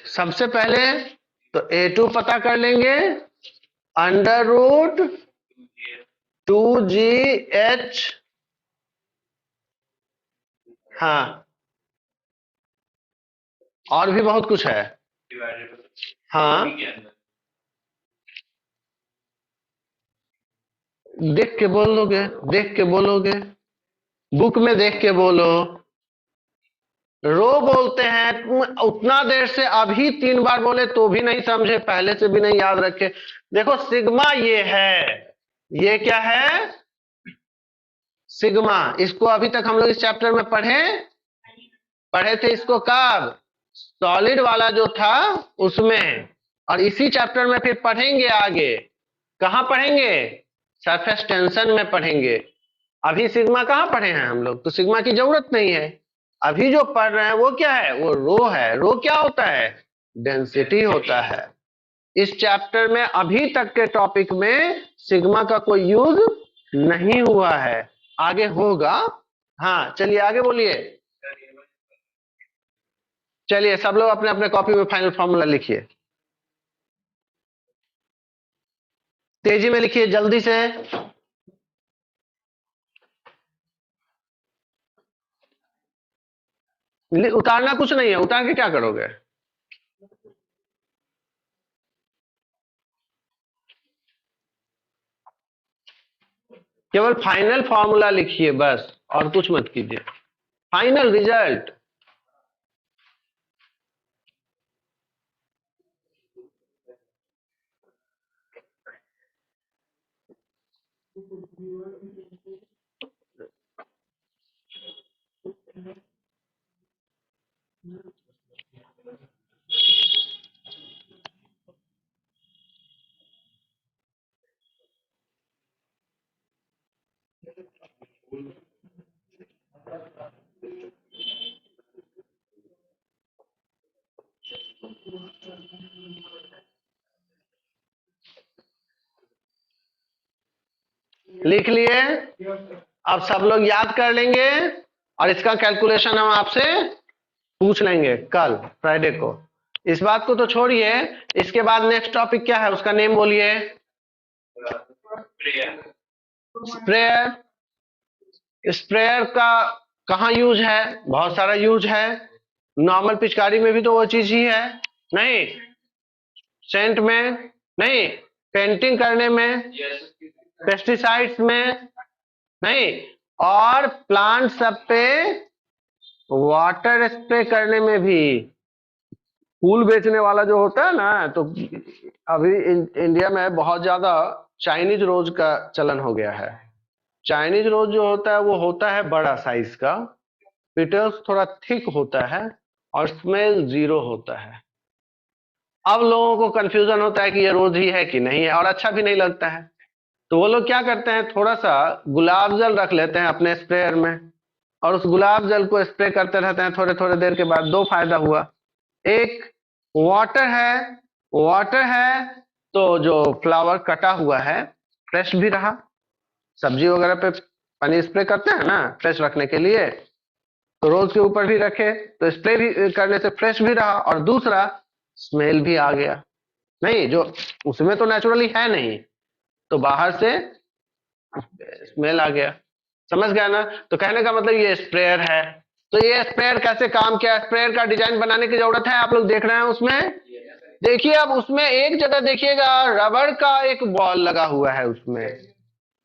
सबसे पहले तो A2 पता कर लेंगे अंडर रूट 2GH। हाँ और भी बहुत कुछ है। हाँ देख के बोलोगे, देख के बोलोगे, बुक में देख के बोलो। रो बोलते हैं, तुम उतना देर से अभी 3 बार बोले तो भी नहीं समझे, पहले से भी नहीं याद रखे। देखो सिग्मा ये है, ये क्या है? सिग्मा। इसको अभी तक हम लोग इस चैप्टर में पढ़े थे इसको कब? सॉलिड वाला जो था उसमें, और इसी चैप्टर में फिर पढ़ेंगे आगे। कहाँ पढ़ेंगे? सरफेस टेंशन में पढ़ेंगे। अभी सिग्मा कहाँ पढ़े हैं हम लोग, तो सिग्मा की जरूरत नहीं है। अभी जो पढ़ रहे हैं वो क्या है? वो रो है। रो क्या होता है? डेंसिटी होता है। इस चैप्टर में अभी तक के टॉपिक में सिग्मा का कोई यूज नहीं हुआ है, आगे होगा। हाँ चलिए आगे बोलिए। चलिए सब लोग अपने अपने कॉपी में फाइनल फॉर्मूला लिखिए, तेजी में लिखिए जल्दी से। उतारना कुछ नहीं है, उतार के क्या करोगे? केवल फाइनल फॉर्मूला लिखिए बस, और कुछ मत कीजिए। Final result. लिख लिए? अब सब लोग याद कर लेंगे और इसका कैलकुलेशन हम आपसे पूछ लेंगे कल फ्राइडे को। इस बात को तो छोड़िए, इसके बाद नेक्स्ट टॉपिक क्या है उसका नेम बोलिए। स्प्रेयर। स्प्रेयर का कहाँ यूज है? बहुत सारा यूज है। नॉर्मल पिचकारी में भी तो वो चीज ही है, नहीं? सेंट में नहीं, पेंटिंग करने में, पेस्टिसाइड्स में नहीं, और प्लांट सब पे वाटर स्प्रे करने में भी। फूल बेचने वाला जो होता है ना, तो अभी इंडिया में बहुत ज्यादा चाइनीज रोज का चलन हो गया है। चाइनीज रोज जो होता है वो होता है बड़ा साइज का, पेटल्स थोड़ा थिक होता है और स्मेल जीरो होता है। अब लोगों को कंफ्यूजन होता है कि ये रोज ही है कि नहीं है, और अच्छा भी नहीं लगता है। तो वो लोग क्या करते हैं, थोड़ा सा गुलाब जल रख लेते हैं अपने स्प्रेयर में और उस गुलाब जल को स्प्रे करते रहते हैं। थोड़े थोड़े देर के बाद दो फायदा हुआ। एक, वाटर है तो जो फ्लावर कटा हुआ है फ्रेश भी रहा। सब्जी वगैरह पे पानी स्प्रे करते हैं ना फ्रेश रखने के लिए, तो रोज के ऊपर भी रखे तो स्प्रे भी करने से फ्रेश भी रहा, और दूसरा स्मेल भी आ गया। नहीं, जो उसमें तो नेचुरली है नहीं, तो बाहर से स्मेल आ गया। समझ गया ना? तो कहने का मतलब ये स्प्रेयर है। तो ये स्प्रेयर कैसे काम किया, स्प्रेयर का डिजाइन बनाने की जरूरत है। आप लोग देख रहे हैं उसमें, देखिए अब उसमें एक जगह देखिएगा रबर का एक बॉल लगा हुआ है उसमें।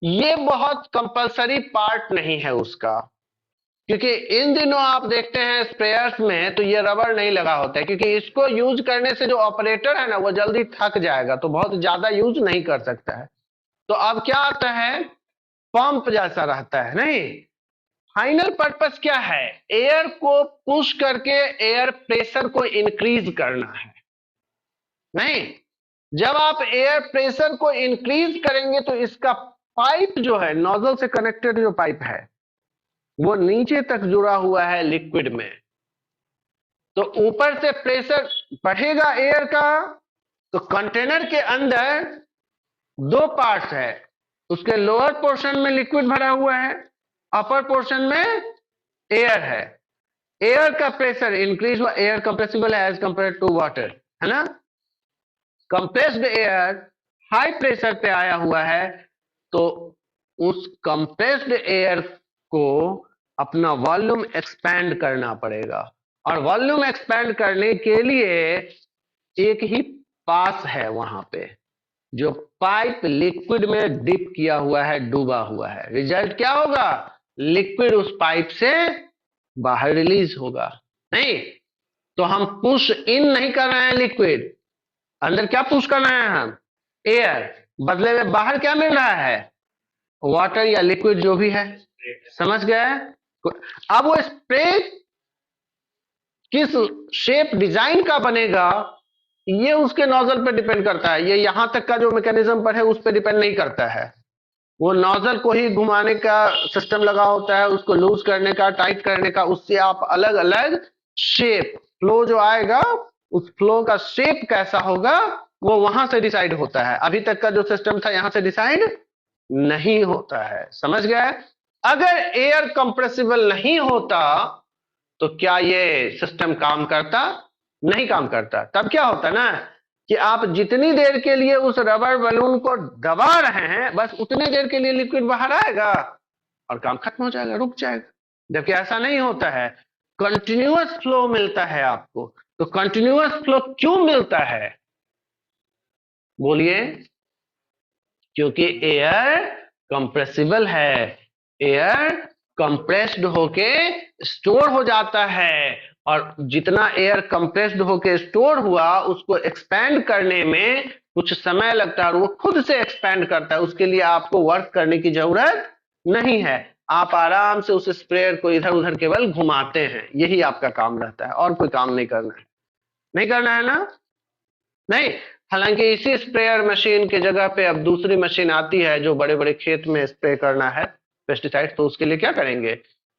ये बहुत कंपलसरी पार्ट नहीं है उसका, क्योंकि इन दिनों आप देखते हैं स्प्रेयर्स में तो ये रबर नहीं लगा होता है, क्योंकि इसको यूज करने से जो ऑपरेटर है ना वो जल्दी थक जाएगा, तो बहुत ज्यादा यूज नहीं कर सकता है। तो अब क्या आता है, पंप जैसा रहता है। नहीं, फाइनल पर्पस क्या है, एयर को पुश करके एयर प्रेशर को इंक्रीज करना है। नहीं, जब आप एयर प्रेशर को इंक्रीज करेंगे तो इसका पाइप जो है, नोजल से कनेक्टेड जो पाइप है वो नीचे तक जुड़ा हुआ है लिक्विड में। तो ऊपर से प्रेशर बढ़ेगा एयर का, तो कंटेनर के अंदर दो पार्ट्स है, उसके लोअर पोर्शन में लिक्विड भरा हुआ है, अपर पोर्शन में एयर है। एयर का प्रेशर इंक्रीज हुआ, एयर कंप्रेसिबल है एज कंपेयर टू वाटर, है ना? कंप्रेस्ड एयर हाई प्रेशर पे आया हुआ है, तो उस कंप्रेस्ड एयर को अपना वॉल्यूम एक्सपैंड करना पड़ेगा, और वॉल्यूम एक्सपैंड करने के लिए एक ही पास है वहां पे, जो पाइप लिक्विड में डिप किया हुआ है, डूबा हुआ है। रिजल्ट क्या होगा, लिक्विड उस पाइप से बाहर रिलीज होगा। नहीं, तो हम पुश इन नहीं कर रहे हैं लिक्विड, अंदर क्या पुश करना है हम, एयर, बदले में बाहर क्या मिल रहा है, वाटर या लिक्विड जो भी है। समझ गए? अब वो स्प्रे किस शेप डिजाइन का बनेगा ये उसके नोजल पे डिपेंड करता है। ये यहां तक का जो मैकेनिज्म पर है उस पर डिपेंड नहीं करता है। वो नोजल को ही घुमाने का सिस्टम लगा होता है, उसको लूज करने का, टाइट करने का, उससे आप अलग अलग शेप, फ्लो जो आएगा उस फ्लो का शेप कैसा होगा वो वहां से डिसाइड होता है। अभी तक का जो सिस्टम था यहां से डिसाइड नहीं होता है। समझ गए? अगर एयर कंप्रेसिबल नहीं होता तो क्या ये सिस्टम काम करता? नहीं काम करता। तब क्या होता ना कि आप जितनी देर के लिए उस रबर बलून को दबा रहे हैं बस उतने देर के लिए लिक्विड बाहर आएगा और काम खत्म हो जाएगा, रुक जाएगा। जबकि ऐसा नहीं होता है, कंटिन्यूअस फ्लो मिलता है आपको। तो कंटिन्यूअस फ्लो क्यों मिलता है बोलिए? क्योंकि एयर कंप्रेसिबल है, एयर कंप्रेस्ड होके स्टोर हो जाता है, और जितना एयर कंप्रेस्ड होके स्टोर हुआ उसको एक्सपैंड करने में कुछ समय लगता है और वो खुद से एक्सपेंड करता है, उसके लिए आपको वर्क करने की जरूरत नहीं है। आप आराम से उस स्प्रेयर को इधर उधर केवल घुमाते हैं, यही आपका काम रहता है, और कोई काम नहीं करना है। नहीं करना है ना? नहीं। हालांकि इसी स्प्रेयर मशीन के जगह पे अब दूसरी मशीन आती है जो बड़े बड़े खेत में स्प्रे करना है पेस्टिसाइड, तो उसके लिए क्या करेंगे?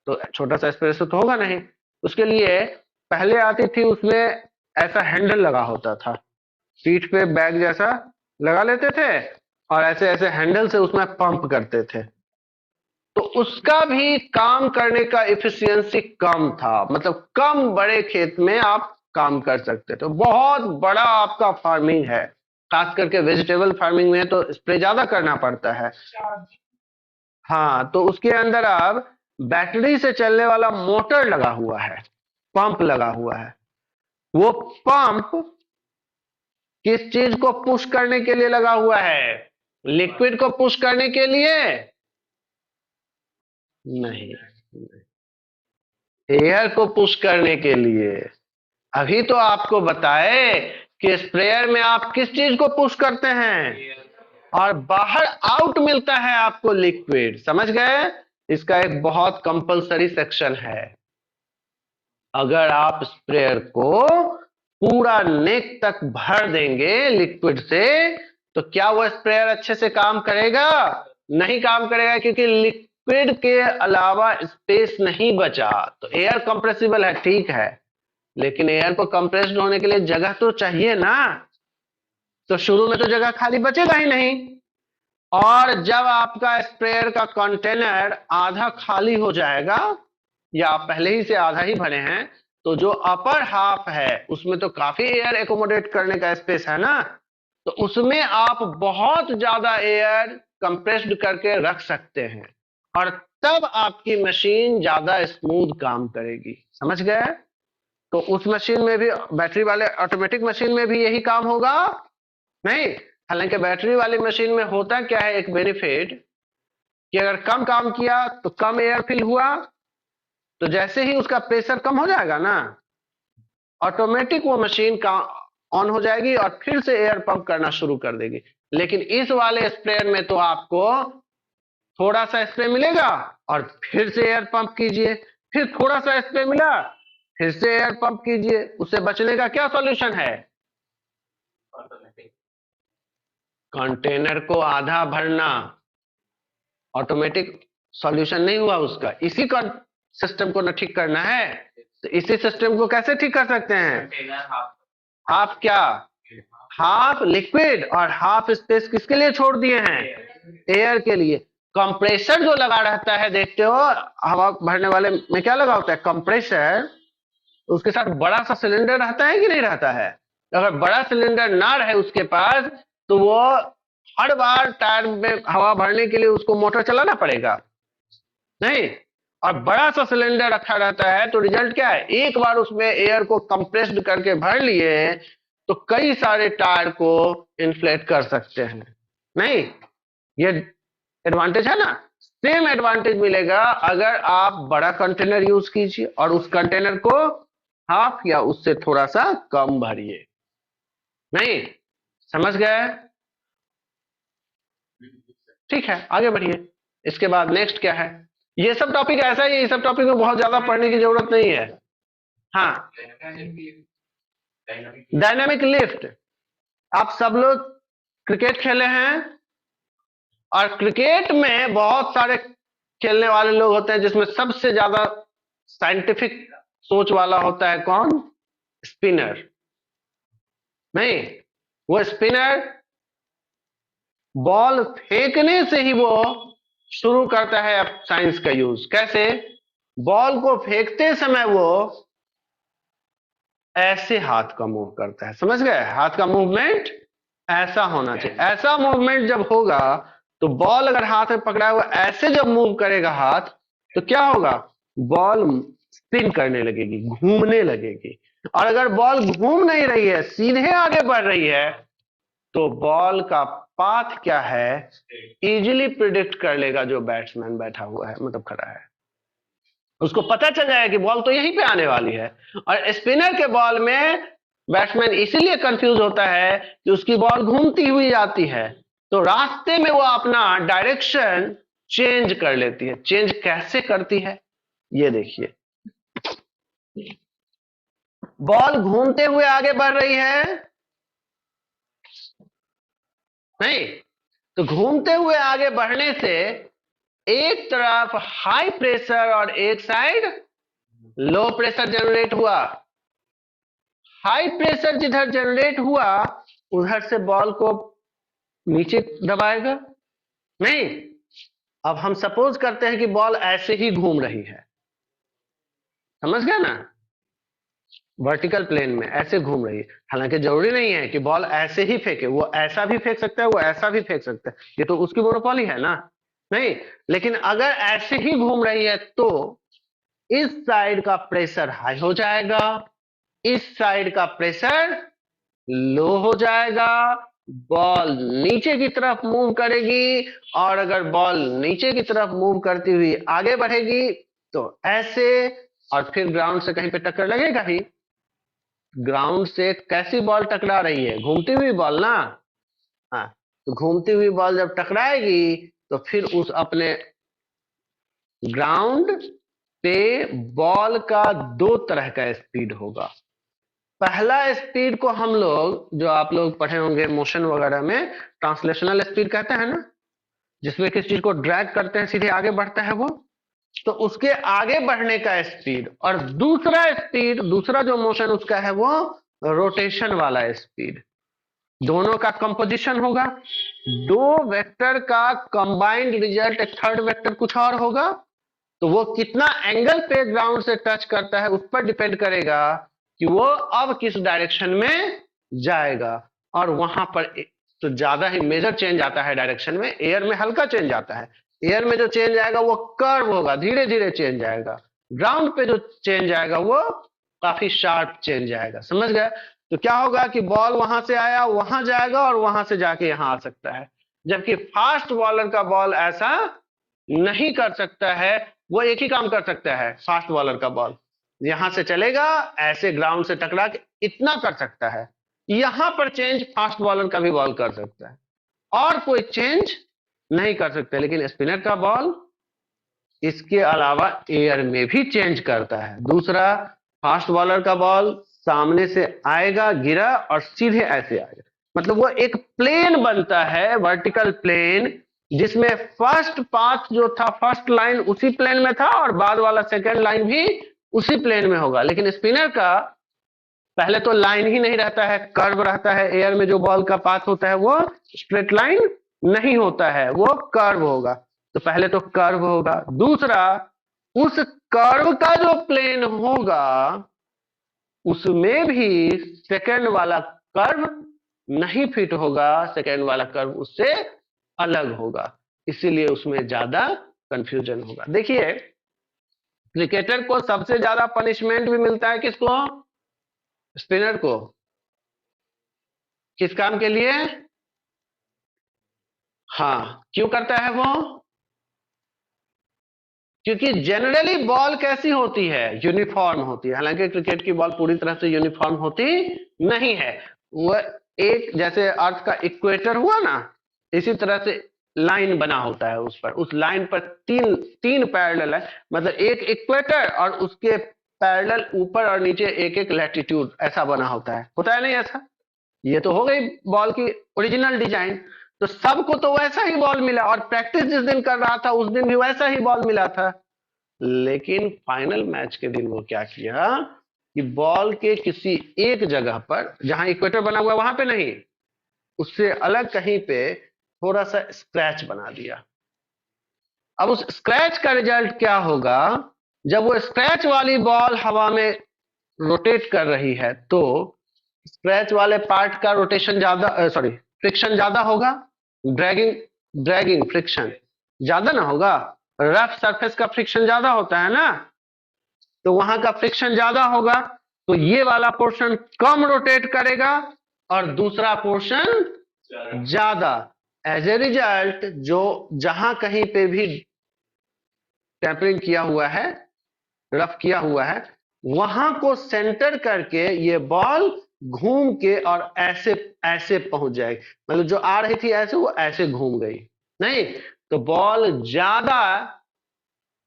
तो छोटा सा स्प्रे से तो होगा नहीं, उसके लिए पहले आती थी, उसमें ऐसा हैंडल लगा होता था, पीठ पे बैग जैसा लगा लेते थे और ऐसे ऐसे हैंडल से उसमें पंप करते थे, तो उसका भी काम करने का एफिशिएंसी कम था, मतलब कम बड़े खेत में आप काम कर सकते थे। बहुत बड़ा आपका फार्मिंग है, खास करके वेजिटेबल फार्मिंग में तो स्प्रे ज्यादा करना पड़ता है। हाँ, तो उसके अंदर अब बैटरी से चलने वाला मोटर लगा हुआ है, पंप लगा हुआ है। वो पंप किस चीज को पुश करने के लिए लगा हुआ है? लिक्विड को पुश करने के लिए नहीं, एयर को पुश करने के लिए। अभी तो आपको बताए कि स्प्रेयर में आप किस चीज को पुश करते हैं और बाहर आउट मिलता है आपको लिक्विड, समझ गए? इसका एक बहुत कंपलसरी सेक्शन है। अगर आप स्प्रेयर को पूरा नेक तक भर देंगे लिक्विड से, तो क्या वो स्प्रेयर अच्छे से काम करेगा? नहीं काम करेगा, क्योंकि लिक्विड के अलावा स्पेस नहीं बचा। तो एयर कंप्रेसिबल है, ठीक है, लेकिन एयर को कंप्रेस्ड होने के लिए जगह तो चाहिए ना, तो शुरू में तो जगह खाली बचेगा ही नहीं। और जब आपका स्प्रेयर का कंटेनर आधा खाली हो जाएगा, या आप पहले ही से आधा ही भरे हैं, तो जो अपर हाफ है उसमें तो काफी एयर एकोमोडेट करने का स्पेस है ना, तो उसमें आप बहुत ज्यादा एयर कंप्रेस्ड करके रख सकते हैं, और तब आपकी मशीन ज्यादा स्मूथ काम करेगी, समझ गए? तो उस मशीन में भी, बैटरी वाले ऑटोमेटिक मशीन में भी यही काम होगा? नहीं। हालांकि बैटरी वाली मशीन में होता क्या है, एक बेनिफिट, कि अगर कम काम किया तो कम एयर फिल हुआ, तो जैसे ही उसका प्रेशर कम हो जाएगा ना, ऑटोमेटिक वो मशीन का ऑन हो जाएगी और फिर से एयर पंप करना शुरू कर देगी। लेकिन इस वाले स्प्रेयर में तो आपको थोड़ा सा स्प्रे मिलेगा और फिर से एयर पंप कीजिए, फिर थोड़ा सा स्प्रे मिला, फिर से एयर पंप कीजिए। उससे बचने का क्या सॉल्यूशन है? कंटेनर को आधा भरना ऑटोमेटिक सॉल्यूशन नहीं हुआ उसका, इसी का सिस्टम को ना ठीक करना है। तो इसी सिस्टम को कैसे ठीक कर सकते हैं? हाफ क्या? हाफ लिक्विड और हाफ स्पेस किसके लिए छोड़ दिए हैं? एयर के लिए। कंप्रेसर जो लगा रहता है, देखते हो हवा भरने वाले में क्या लगा होता है? कंप्रेसर। उसके साथ बड़ा सा सिलेंडर रहता है कि नहीं रहता है? अगर बड़ा सिलेंडर ना रहे उसके पास, तो वो हर बार टायर में हवा भरने के लिए उसको मोटर चलाना पड़ेगा नहीं। और बड़ा सा सिलेंडर रखा रहता है, तो रिजल्ट क्या है? एक बार उसमें एयर को कंप्रेस्ड करके भर लिए तो कई सारे टायर को इन्फ्लेट कर सकते हैं नहीं। ये एडवांटेज है ना। सेम एडवांटेज मिलेगा अगर आप बड़ा कंटेनर यूज कीजिए और उस कंटेनर को हाफ या उससे थोड़ा सा कम भरिए नहीं। समझ गए? ठीक है, आगे बढ़िए। इसके बाद नेक्स्ट क्या है? ये सब टॉपिक ऐसा ही है, ये सब टॉपिक में बहुत ज्यादा पढ़ने की जरूरत नहीं है। हाँ, डायनामिक लिफ्ट। आप सब लोग क्रिकेट खेले हैं, और क्रिकेट में बहुत सारे खेलने वाले लोग होते हैं, जिसमें सबसे ज्यादा साइंटिफिक सोच वाला होता है कौन? स्पिनर नहीं। वो स्पिनर बॉल फेंकने से ही वो शुरू करता है अब साइंस का यूज। कैसे? बॉल को फेंकते समय वो ऐसे हाथ का मूव करता है, समझ गए? हाथ का मूवमेंट ऐसा होना चाहिए। ऐसा मूवमेंट जब होगा तो बॉल अगर हाथ में पकड़ा हुआ ऐसे जब मूव करेगा हाथ, तो क्या होगा? बॉल स्पिन करने लगेगी, घूमने लगेगी। और अगर बॉल घूम नहीं रही है, सीधे आगे बढ़ रही है, तो बॉल का पाथ क्या है इजीली प्रिडिक्ट कर लेगा जो बैट्समैन बैठा हुआ है, मतलब खड़ा है, उसको पता चल जाएगा कि बॉल तो यहीं पे आने वाली है। और स्पिनर के बॉल में बैट्समैन इसीलिए कंफ्यूज होता है कि उसकी बॉल घूमती हुई आती है, तो रास्ते में वो अपना डायरेक्शन चेंज कर लेती है। चेंज कैसे करती है ये देखिए, बॉल घूमते हुए आगे बढ़ रही है, नहीं तो घूमते हुए आगे बढ़ने से एक तरफ हाई प्रेशर और एक साइड लो प्रेशर जनरेट हुआ। हाई प्रेशर जिधर जनरेट हुआ उधर से बॉल को नीचे दबाएगा, नहीं। अब हम सपोज करते हैं कि बॉल ऐसे ही घूम रही है, समझ गया ना, वर्टिकल प्लेन में ऐसे घूम रही है। हालांकि जरूरी नहीं है कि बॉल ऐसे ही फेंके, वो ऐसा भी फेंक सकता है, वो ऐसा भी फेंक सकता है, ये तो उसकी मोनोपोली है ना, नहीं। लेकिन अगर ऐसे ही घूम रही है तो इस साइड का प्रेशर हाई हो जाएगा, इस साइड का प्रेशर लो हो जाएगा, बॉल नीचे की तरफ मूव करेगी, और अगर बॉल नीचे की तरफ मूव करती हुई आगे बढ़ेगी तो ऐसे, और फिर ग्राउंड से कहीं पे टक्कर लगेगा ही। ग्राउंड से कैसी बॉल टकरा रही है, घूमती हुई बॉल ना, हाँ, तो घूमती हुई बॉल जब टकराएगी तो फिर उस अपने ग्राउंड पे बॉल का दो तरह का स्पीड होगा। पहला स्पीड को हम लोग, जो आप लोग पढ़े होंगे मोशन वगैरह में, ट्रांसलेशनल स्पीड कहते हैं ना, जिसमें किसी चीज को ड्रैग करते हैं सीधे आगे बढ़ता है वो, तो उसके आगे बढ़ने का स्पीड। और दूसरा स्पीड, दूसरा जो मोशन उसका है वो रोटेशन वाला स्पीड। दोनों का कंपोजिशन होगा, दो वेक्टर का कंबाइंड रिजल्ट एक थर्ड वेक्टर कुछ और होगा, तो वो कितना एंगल पे ग्राउंड से टच करता है उस पर डिपेंड करेगा कि वो अब किस डायरेक्शन में जाएगा। और वहां पर तो ज्यादा ही मेजर चेंज आता है डायरेक्शन में, एयर में हल्का चेंज आता है। एयर में जो चेंज आएगा वो कर्व होगा, धीरे धीरे चेंज आएगा। ग्राउंड पे जो चेंज आएगा वो काफी शार्प चेंज आएगा, समझ गए। तो क्या होगा कि बॉल वहां से आया वहां जाएगा और वहां से जाके यहां आ सकता है, जबकि फास्ट बॉलर का बॉल ऐसा नहीं कर सकता है। वो एक ही काम कर सकता है, फास्ट बॉलर का बॉल यहां से चलेगा, ऐसे ग्राउंड से टकरा के इतना कर सकता है, यहां पर चेंज फास्ट बॉलर का भी बॉल कर सकता है, और कोई चेंज नहीं कर सकते। लेकिन स्पिनर का बॉल इसके अलावा एयर में भी चेंज करता है। दूसरा, फास्ट बॉलर का बॉल सामने से आएगा, गिरा और सीधे ऐसे आएगा, मतलब वो एक प्लेन बनता है, वर्टिकल प्लेन, जिसमें फर्स्ट पाथ जो था, फर्स्ट लाइन उसी प्लेन में था और बाद वाला सेकंड लाइन भी उसी प्लेन में होगा। लेकिन स्पिनर का पहले तो लाइन ही नहीं रहता है, कर्व रहता है। एयर में जो बॉल का पाथ होता है वो स्ट्रेट लाइन नहीं होता है, वो कर्व होगा। तो पहले तो कर्व होगा, दूसरा उस कर्व का जो प्लेन होगा उसमें भी सेकंड वाला कर्व नहीं फिट होगा, सेकंड वाला कर्व उससे अलग होगा, इसीलिए उसमें ज्यादा कंफ्यूजन होगा। देखिए, क्रिकेटर को सबसे ज्यादा पनिशमेंट भी मिलता है किसको? स्पिनर को। किस काम के लिए? हाँ, क्यों करता है वो? क्योंकि जनरली बॉल कैसी होती है? यूनिफॉर्म होती है। हालांकि क्रिकेट की बॉल पूरी तरह से यूनिफॉर्म होती नहीं है, वो एक जैसे अर्थ का इक्वेटर हुआ ना, इसी तरह से लाइन बना होता है उस पर, उस लाइन पर तीन तीन पैरेलल है, मतलब एक इक्वेटर और उसके पैरेलल ऊपर और नीचे एक एक लैटिट्यूड, ऐसा बना होता है नहीं ऐसा? ये तो हो गई बॉल की ओरिजिनल डिजाइन। तो सबको तो वैसा ही बॉल मिला, और प्रैक्टिस जिस दिन कर रहा था उस दिन भी वैसा ही बॉल मिला था। लेकिन फाइनल मैच के दिन वो क्या किया कि बॉल के किसी एक जगह पर, जहां इक्वेटर बना हुआ वहां पे नहीं, उससे अलग कहीं पे थोड़ा सा स्क्रैच बना दिया। अब उस स्क्रैच का रिजल्ट क्या होगा? जब वो स्क्रैच वाली बॉल हवा में रोटेट कर रही है तो स्क्रैच वाले पार्ट का रोटेशन ज्यादा, सॉरी, फ्रिक्शन ज्यादा होगा, ड्रैगिंग फ्रिक्शन ज्यादा ना होगा, रफ सरफेस का फ्रिक्शन ज्यादा होता है ना, तो वहां का फ्रिक्शन ज्यादा होगा, तो ये वाला पोर्शन कम रोटेट करेगा और दूसरा पोर्शन ज्यादा। एज ए रिजल्ट, जो जहां कहीं पे भी टेम्परिंग किया हुआ है, रफ किया हुआ है, वहां को सेंटर करके ये बॉल घूम के और ऐसे ऐसे पहुंच जाएगी, मतलब जो आ रही थी ऐसे वो ऐसे घूम गई, नहीं तो बॉल ज्यादा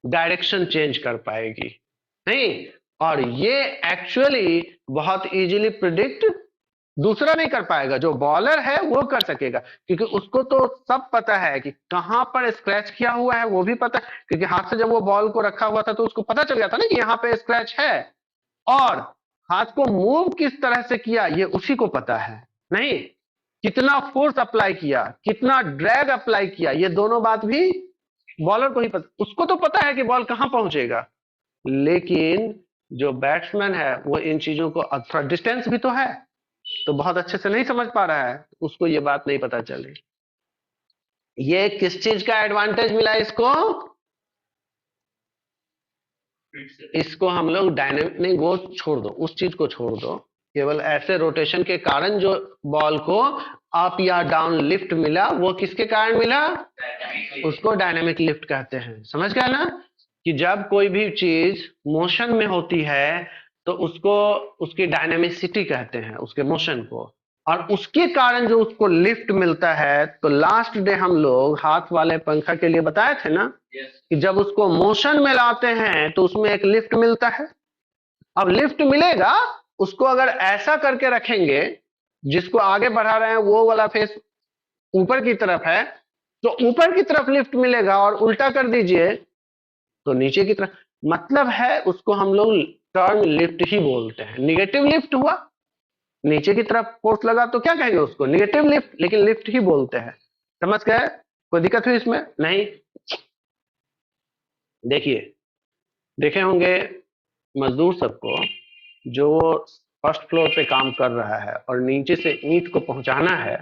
डायरेक्शन चेंज कर पाएगी, नहीं। और ये एक्चुअली बहुत इजीली प्रिडिक्ट दूसरा नहीं कर पाएगा, जो बॉलर है वो कर सकेगा, क्योंकि उसको तो सब पता है कि कहां पर स्क्रैच किया हुआ है, वो भी पता है, क्योंकि हाथ से जब वो बॉल को रखा हुआ था तो उसको पता चल गया था ना कि यहाँ पे स्क्रैच है, और हाथ को मूव किस तरह से किया ये उसी को पता है, नहीं कितना फोर्स अप्लाई किया, कितना ड्रैग अप्लाई किया, ये दोनों बात भी बॉलर को ही पता, उसको तो पता है कि बॉल कहां पहुंचेगा, लेकिन जो बैट्समैन है वो इन चीजों को, थोड़ा डिस्टेंस भी तो है, तो बहुत अच्छे से नहीं समझ पा रहा है, उसको ये बात नहीं पता चली। ये किस चीज का एडवांटेज मिला इसको, इसको हम लोग डायनेमिक, नहीं वो छोड़ दो, उस चीज को छोड़ दो, केवल ऐसे रोटेशन के कारण जो बॉल को अप या डाउन लिफ्ट मिला, वो किसके कारण मिला, उसको डायनेमिक लिफ्ट कहते हैं। समझ गया ना, कि जब कोई भी चीज मोशन में होती है तो उसको उसकी डायनेमिसिटी कहते हैं, उसके मोशन को, और उसके कारण जो उसको लिफ्ट मिलता है। तो लास्ट डे हम लोग हाथ वाले पंखा के लिए बताए थे ना, कि जब उसको मोशन में लाते हैं तो उसमें एक लिफ्ट मिलता है। अब लिफ्ट मिलेगा, उसको अगर ऐसा करके रखेंगे, जिसको आगे बढ़ा रहे हैं वो वाला फेस ऊपर की तरफ है, तो ऊपर की तरफ लिफ्ट मिलेगा, और उल्टा कर दीजिए तो नीचे की तरफ, मतलब है उसको हम लोग टर्न लिफ्ट ही बोलते हैं। निगेटिव लिफ्ट हुआ, नीचे की तरफ फोर्स लगा तो क्या कहेंगे उसको, निगेटिव लिफ्ट, लेकिन लिफ्ट ही बोलते हैं। समझ गए, कोई दिक्कत हुई इसमें, नहीं। देखिए, देखे होंगे मजदूर सबको, जो फर्स्ट फ्लोर पे काम कर रहा है और नीचे से ईंट को पहुंचाना है,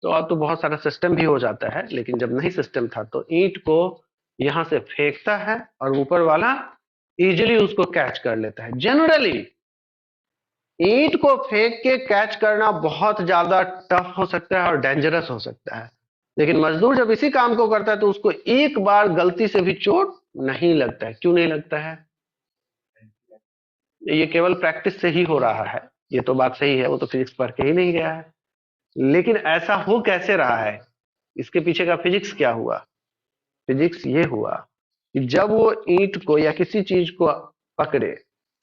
तो अब तो बहुत सारा सिस्टम भी हो जाता है, लेकिन जब नहीं सिस्टम था तो ईंट को यहां से फेंकता है और ऊपर वाला इजीली उसको कैच कर लेता है। जनरली ईंट को फेंक के कैच करना बहुत ज्यादा टफ हो सकता है और डेंजरस हो सकता है, लेकिन मजदूर जब इसी काम को करता है तो उसको एक बार गलती से भी चोट नहीं लगता है। क्यों नहीं लगता है, ये केवल प्रैक्टिस से ही हो रहा है, ये तो बात सही है, वो तो फिजिक्स पढ़ के ही नहीं गया है। लेकिन ऐसा हो कैसे रहा है, इसके पीछे का फिजिक्स क्या हुआ, फिजिक्स ये हुआ कि जब वो ईंट को या किसी चीज को पकड़े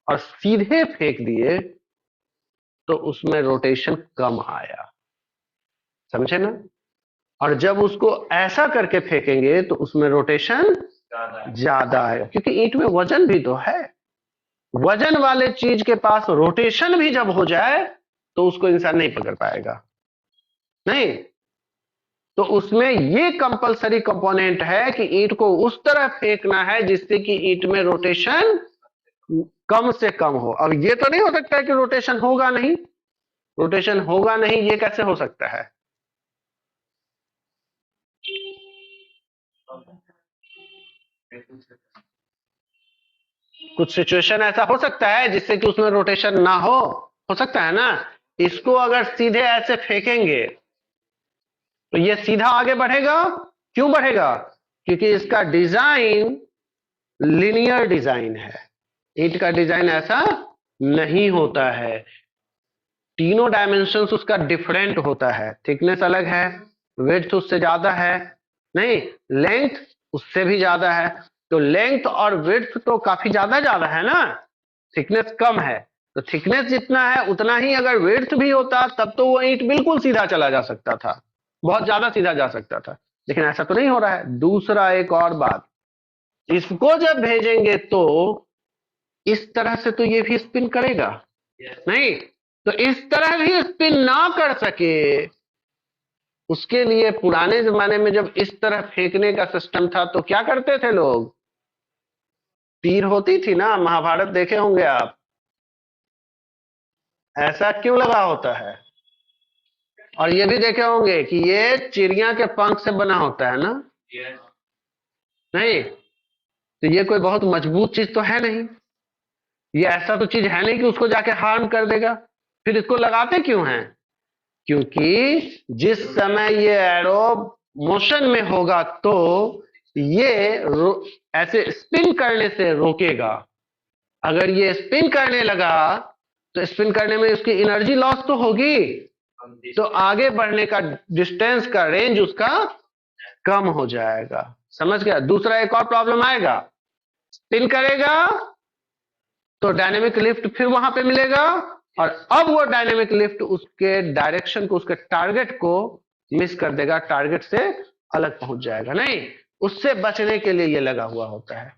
और सीधे फेंक दिए तो उसमें रोटेशन कम आया, समझे ना। और जब उसको ऐसा करके फेंकेंगे तो उसमें रोटेशन ज्यादा है, क्योंकि ईंट में वजन भी तो है। वजन वाले चीज के पास रोटेशन भी जब हो जाए तो उसको इंसान नहीं पकड़ पाएगा, नहीं। तो उसमें ये कंपलसरी कंपोनेंट है कि ईंट को उस तरह फेंकना है जिससे कि ईंट में रोटेशन कम से कम हो। अब ये तो नहीं हो सकता है कि रोटेशन होगा नहीं, रोटेशन होगा नहीं, ये कैसे हो सकता है। कुछ सिचुएशन ऐसा हो सकता है जिससे कि उसमें रोटेशन ना हो सकता है ना। इसको अगर सीधे ऐसे फेंकेंगे तो ये सीधा आगे बढ़ेगा, क्यों बढ़ेगा, क्योंकि इसका डिजाइन लिनियर डिजाइन है। ईंट का डिजाइन ऐसा नहीं होता है, तीनों डायमेंशंस उसका डिफरेंट होता है। थिकनेस अलग है, विड्थ उससे ज्यादा है, नहीं लेंथ उससे भी ज्यादा है। तो लेंथ और विड्थ तो काफी ज्यादा है ना, थिकनेस कम है। तो थिकनेस जितना है उतना ही अगर विड्थ भी होता तब तो वो ईंट बिल्कुल सीधा चला जा सकता था, बहुत ज्यादा सीधा जा सकता था, लेकिन ऐसा तो नहीं हो रहा है। दूसरा एक और बात, इसको जब भेजेंगे तो इस तरह से तो ये भी स्पिन करेगा नहीं, तो इस तरह भी स्पिन ना कर सके, उसके लिए पुराने जमाने में जब इस तरह फेंकने का सिस्टम था तो क्या करते थे लोग, तीर होती थी ना, महाभारत देखे होंगे आप, ऐसा क्यों लगा होता है। और ये भी देखे होंगे कि ये चिड़िया के पंख से बना होता है ना, नहीं तो ये कोई बहुत मजबूत चीज तो है नहीं, ये ऐसा तो चीज है नहीं कि उसको जाके हार्म कर देगा। फिर इसको लगाते क्यों हैं, क्योंकि जिस समय ये एरो मोशन में होगा तो ये ऐसे स्पिन करने से रोकेगा। अगर ये स्पिन करने लगा तो स्पिन करने में उसकी एनर्जी लॉस तो होगी, तो आगे बढ़ने का डिस्टेंस का रेंज उसका कम हो जाएगा। समझ गया? दूसरा एक और प्रॉब्लम आएगा, स्पिन करेगा तो डायनेमिक लिफ्ट फिर वहां पे मिलेगा, और अब वो डायनेमिक लिफ्ट उसके डायरेक्शन को, उसके टारगेट को मिस कर देगा, टारगेट से अलग पहुंच जाएगा। नहीं, उससे बचने के लिए ये लगा हुआ होता है।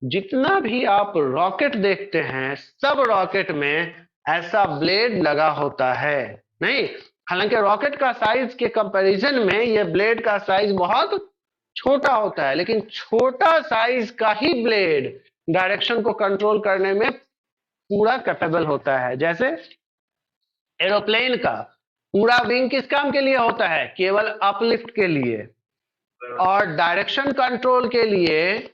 जितना भी आप रॉकेट देखते हैं, सब रॉकेट में ऐसा ब्लेड लगा होता है। नहीं, हालांकि रॉकेट का साइज के कंपैरिजन में ये ब्लेड का साइज बहुत छोटा होता है, लेकिन छोटा साइज का ही ब्लेड डायरेक्शन को कंट्रोल करने में पूरा कैपेबल होता है। जैसे एरोप्लेन का पूरा विंग किस काम के लिए होता है? केवल अपलिफ्ट के लिए। और डायरेक्शन कंट्रोल के लिए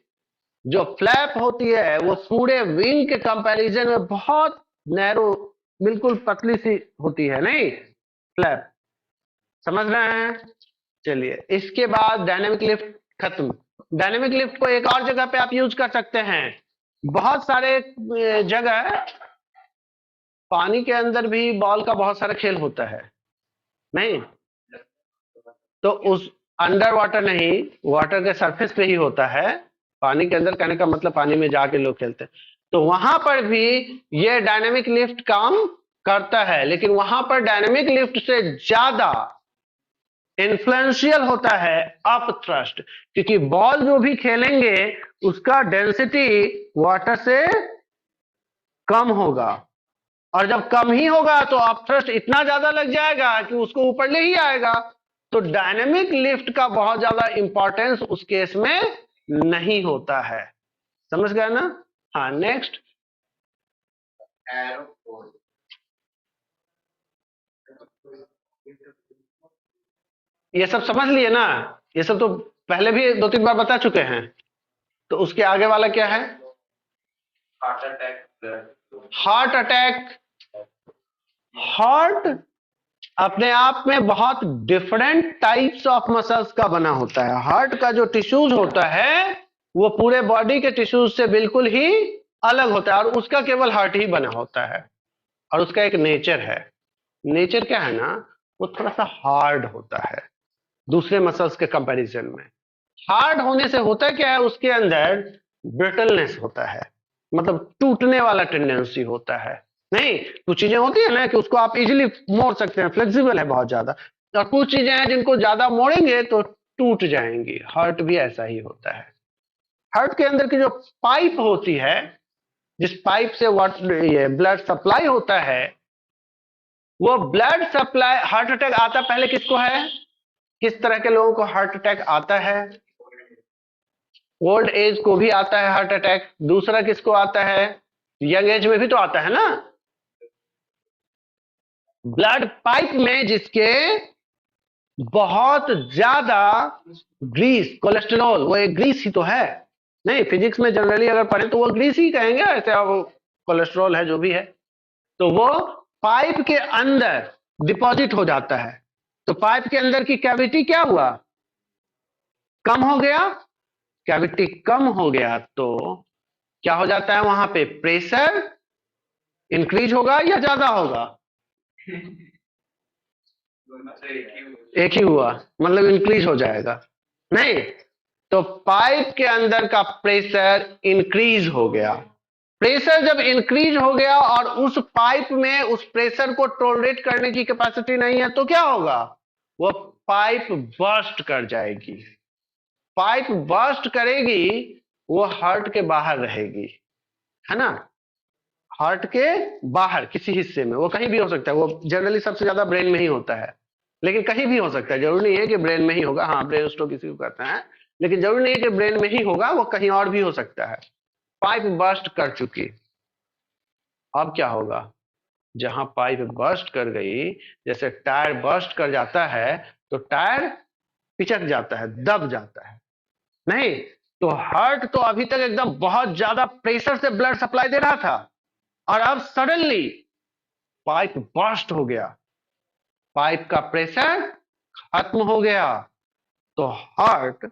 जो फ्लैप होती है वो पूरे विंग के कंपैरिजन में बहुत नैरो, बिल्कुल पतली सी होती है। नहीं, फ्लैप, समझ रहे हैं? चलिए, इसके बाद डायनेमिक लिफ्ट खत्म। डायनेमिक लिफ्ट को एक और जगह पे आप यूज कर सकते हैं, बहुत सारे जगह पानी के अंदर भी बॉल का बहुत सारा खेल होता है। नहीं, तो उस अंडर वाटर नहीं, वाटर के सरफेस पे ही होता है। पानी के अंदर कहने का मतलब पानी में जाके लोग खेलते हैं, तो वहां पर भी ये डायनेमिक लिफ्ट काम करता है, लेकिन वहां पर डायनेमिक लिफ्ट से ज्यादा इन्फ्लुएंशियल होता है अप थ्रस्ट, क्योंकि बॉल जो भी खेलेंगे उसका डेंसिटी वाटर से कम होगा, और जब कम ही होगा तो अप थ्रस्ट इतना ज्यादा लग जाएगा कि उसको ऊपर ले ही आएगा। तो डायनेमिक लिफ्ट का बहुत ज्यादा इंपॉर्टेंस उस केस में नहीं होता है। समझ गए ना? हाँ, नेक्स्ट। ये सब समझ लिए ना? ये सब तो पहले भी 2-3 बार बता चुके हैं। तो उसके आगे वाला क्या है? Heart attack. Heart attack. Heart अपने आप में बहुत डिफरेंट टाइप्स ऑफ मसल्स का बना होता है। हार्ट का जो टिश्यूज होता है वो पूरे बॉडी के टिश्यूज से बिल्कुल ही अलग होता है, और उसका केवल हार्ट ही बना होता है, और उसका एक नेचर है। नेचर क्या है ना, वो थोड़ा सा हार्ड होता है दूसरे मसल्स के कंपैरिजन में। हार्ड होने से होता क्या है, उसके अंदर ब्रिटलनेस होता है, मतलब टूटने वाला टेंडेंसी होता है। नहीं, कुछ चीजें होती है ना कि उसको आप इजीली मोड़ सकते हैं, फ्लेक्सिबल है बहुत ज्यादा, और कुछ चीजें हैं जिनको ज्यादा मोड़ेंगे तो टूट जाएंगी। हार्ट भी ऐसा ही होता है। हार्ट के अंदर की जो पाइप होती है, जिस पाइप से वाटर, ये ब्लड सप्लाई होता है, वो ब्लड सप्लाई, हार्ट अटैक आता पहले किसको है? किस तरह के लोगों को हार्ट अटैक आता है? ओल्ड एज को भी आता है हार्ट अटैक। दूसरा किसको आता है? यंग एज में भी तो आता है ना। ब्लड पाइप में जिसके बहुत ज्यादा ग्रीस, कोलेस्ट्रॉल, वो एक ग्रीस ही तो है। नहीं, फिजिक्स में जनरली अगर पढ़े तो वो ग्रीस ही कहेंगे, ऐसे वो कोलेस्ट्रॉल है जो भी है, तो वो पाइप के अंदर डिपॉजिट हो जाता है। तो पाइप के अंदर की कैविटी क्या हुआ? कम हो गया। कैविटी कम हो गया तो क्या हो जाता है? वहां पे प्रेशर इंक्रीज होगा या ज्यादा होगा? एक ही हुआ, मतलब इंक्रीज हो जाएगा। नहीं, तो पाइप के अंदर का प्रेशर इंक्रीज हो गया। प्रेशर जब इंक्रीज हो गया और उस पाइप में उस प्रेशर को टॉलरेट करने की कैपेसिटी नहीं है, तो क्या होगा? वो पाइप बर्स्ट कर जाएगी। पाइप बर्स्ट करेगी, वो हार्ट के बाहर रहेगी, है ना? हार्ट के बाहर किसी हिस्से में, वो कहीं भी हो सकता है। वो जनरली सबसे ज्यादा ब्रेन में ही होता है, लेकिन कहीं भी हो सकता है। जरूरी नहीं है कि ब्रेन में ही होगा। हाँ, ब्रेन स्ट्रोक किसी को कहते हैं, लेकिन जरूरी नहीं है कि ब्रेन में ही होगा, वो कहीं और भी हो सकता है। पाइप बर्स्ट कर चुकी, अब क्या होगा? जहां पाइप बर्स्ट कर गई, जैसे टायर बर्स्ट कर जाता है तो टायर पिचक जाता है, दब जाता है। नहीं, तो हार्ट तो अभी तक एकदम बहुत ज्यादा प्रेशर से ब्लड सप्लाई दे रहा था, और अब सडनली पाइप बर्स्ट हो गया, पाइप का प्रेशर खत्म हो गया, तो हार्ट,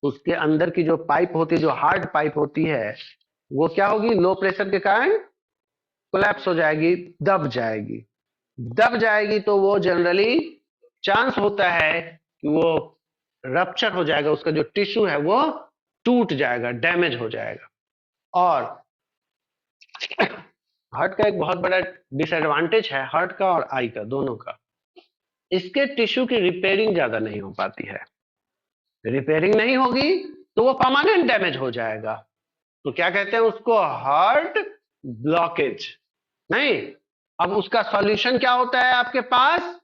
उसके अंदर की जो पाइप होती है, जो हार्ड पाइप होती है, वो क्या होगी? लो प्रेशर के कारण कोलैप्स हो जाएगी, दब जाएगी। दब जाएगी तो वो जनरली चांस होता है कि वो रप्चर हो जाएगा, उसका जो टिश्यू है वो टूट जाएगा, डैमेज हो जाएगा। और हार्ट का एक बहुत बड़ा डिसएडवांटेज है, हार्ट का और आई का, दोनों का, इसके टिश्यू की रिपेयरिंग ज्यादा नहीं हो पाती है। रिपेयरिंग नहीं होगी तो वो परमानेंट डैमेज हो जाएगा। तो क्या कहते हैं उसको? Heart blockage. नहीं, अब उसका सॉल्यूशन क्या होता है आपके पास?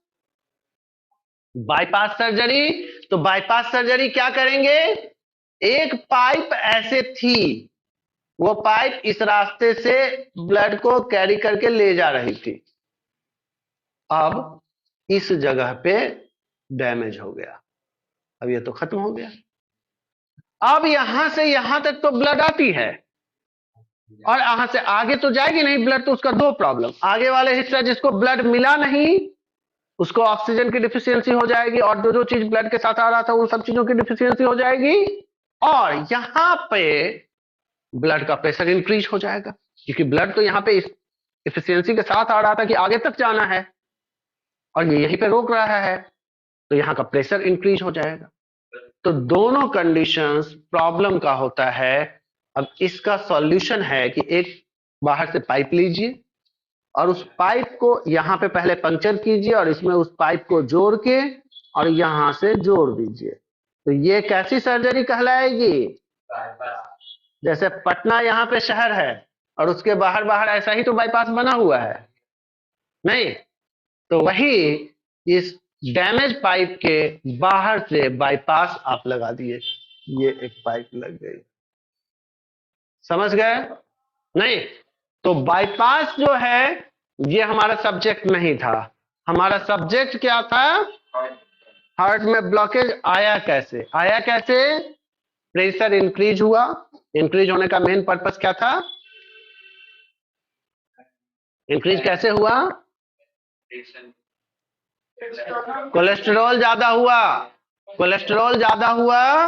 Bypass surgery. तो बाईपास सर्जरी क्या करेंगे? एक पाइप ऐसे थी, वो पाइप इस रास्ते से ब्लड को कैरी करके ले जा रही थी, अब इस जगह पे डैमेज हो गया, अब ये तो खत्म हो गया। अब यहां से यहां तक तो ब्लड आती है, और यहां से आगे तो जाएगी नहीं ब्लड, तो उसका दो प्रॉब्लम। आगे वाले हिस्सा जिसको ब्लड मिला नहीं, उसको ऑक्सीजन की डिफिशियंसी हो जाएगी, और जो जो चीज ब्लड के साथ आ रहा था उन सब चीजों की डिफिशियंसी हो जाएगी। और यहां पे ब्लड का प्रेशर इंक्रीज हो जाएगा, क्योंकि ब्लड तो यहां पे इस इफिशियंसी के साथ आ रहा था कि आगे तक जाना है, और ये यहीं पे रोक रहा है, तो यहां का प्रेशर इंक्रीज हो जाएगा। तो दोनों कंडीशंस प्रॉब्लम का होता है। अब इसका सॉल्यूशन है कि एक बाहर से पाइप लीजिए, और उस पाइप को यहां पे पहले पंक्चर कीजिए, और इसमें उस पाइप को जोड़ के और यहां से जोड़ दीजिए। तो ये कैसी सर्जरी कहलाएगी? जैसे पटना यहाँ पे शहर है, और उसके बाहर बाहर ऐसा ही तो बाईपास बना हुआ है, नहीं? तो वही इस डैमेज पाइप के बाहर से बाईपास आप लगा दिए, ये एक पाइप लग गई। समझ गए? नहीं? तो बाईपास जो है ये हमारा सब्जेक्ट नहीं था। हमारा सब्जेक्ट क्या था? हार्ट में ब्लॉकेज आया कैसे? आया कैसे? प्रेशर इंक्रीज हुआ। इंक्रीज होने का मेन पर्पस क्या था? इंक्रीज कैसे हुआ? कोलेस्ट्रॉल ज्यादा हुआ। कोलेस्ट्रॉल ज्यादा हुआ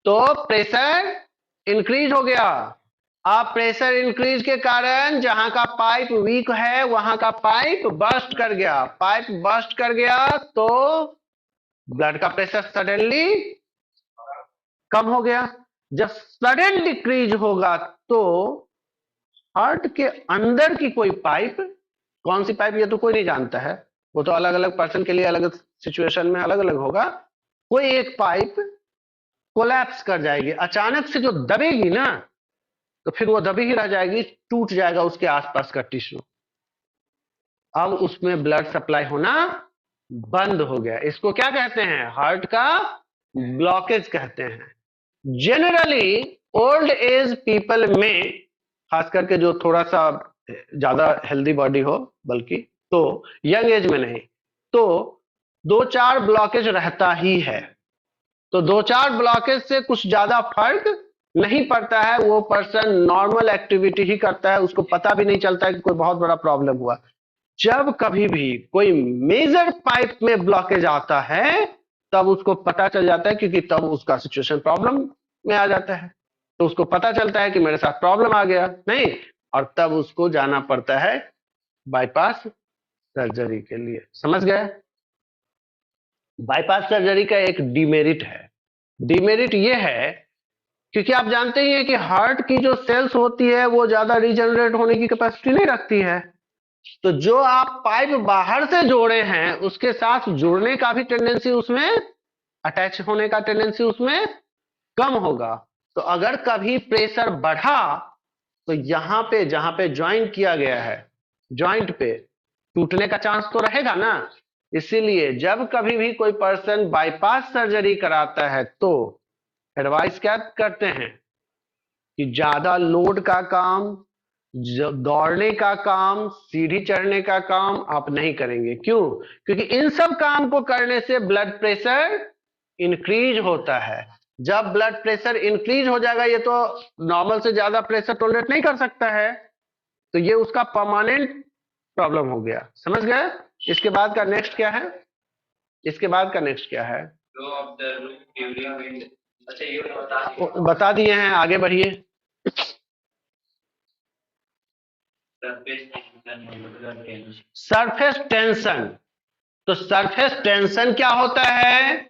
तो प्रेशर इंक्रीज हो गया। अब प्रेशर इंक्रीज के कारण जहां का पाइप वीक है वहां का पाइप बर्स्ट कर गया। पाइप बर्स्ट कर गया तो ब्लड का प्रेशर सडनली कम हो गया। जब सडन डिक्रीज होगा तो हार्ट के अंदर की कोई पाइप, कौन सी पाइप ये तो कोई नहीं जानता है, वो तो अलग अलग पर्सन के लिए अलग सिचुएशन में अलग अलग होगा, कोई एक पाइप कोलैप्स कर जाएगी। अचानक से जो दबेगी ना, तो फिर वो दबी ही रह जाएगी, टूट जाएगा उसके आसपास का टिश्यू। अब उसमें ब्लड सप्लाई होना बंद हो गया। इसको क्या कहते हैं? हार्ट का ब्लॉकेज कहते हैं। जनरली ओल्ड एज पीपल में, खास करके जो थोड़ा सा ज्यादा हेल्दी बॉडी हो, बल्कि तो यंग एज में नहीं, तो 2-4 ब्लॉकेज रहता ही है। तो 2-4 ब्लॉकेज से कुछ ज्यादा फर्क नहीं पड़ता है, वो पर्सन नॉर्मल एक्टिविटी ही करता है, उसको पता भी नहीं चलता है कि कोई बहुत बड़ा प्रॉब्लम हुआ। जब कभी भी कोई मेजर पाइप में ब्लॉकेज आता है तब उसको पता चल जाता है, क्योंकि तब उसका सिचुएशन प्रॉब्लम में आ जाता है, तो उसको पता चलता है कि मेरे साथ प्रॉब्लम आ गया, नहीं? और तब उसको जाना पड़ता है बाईपास सर्जरी के लिए। समझ गए? बाईपास सर्जरी का एक डिमेरिट है। डिमेरिट ये है, क्योंकि आप जानते ही हैं कि हार्ट की जो सेल्स होती है वो ज्यादा रीजनरेट होने की कैपेसिटी नहीं रखती है। तो जो आप पाइप बाहर से जोड़े हैं उसके साथ जुड़ने का भी टेंडेंसी उसमें, अटैच होने का टेंडेंसी उसमें कम होगा। तो अगर कभी प्रेशर बढ़ा तो यहां पे जहां पे ज्वाइंट किया गया है, ज्वाइंट पे टूटने का चांस तो रहेगा ना। इसीलिए जब कभी भी कोई पर्सन बाईपास सर्जरी कराता है तो एडवाइस क्या करते हैं कि ज्यादा लोड का काम, दौड़ने का काम, सीढ़ी चढ़ने का काम आप नहीं करेंगे। क्यों? क्योंकि इन सब काम को करने से ब्लड प्रेशर इंक्रीज होता है। जब ब्लड प्रेशर इंक्रीज हो जाएगा, ये तो नॉर्मल से ज्यादा प्रेशर टॉलरेट नहीं कर सकता है, तो ये उसका परमानेंट प्रॉब्लम हो गया। समझ गए? इसके बाद का नेक्स्ट क्या है? इसके बाद का नेक्स्ट क्या है? अच्छा ये बता बता दिए हैं, आगे बढ़िए। Surface tension. तो सरफेस टेंशन क्या होता है?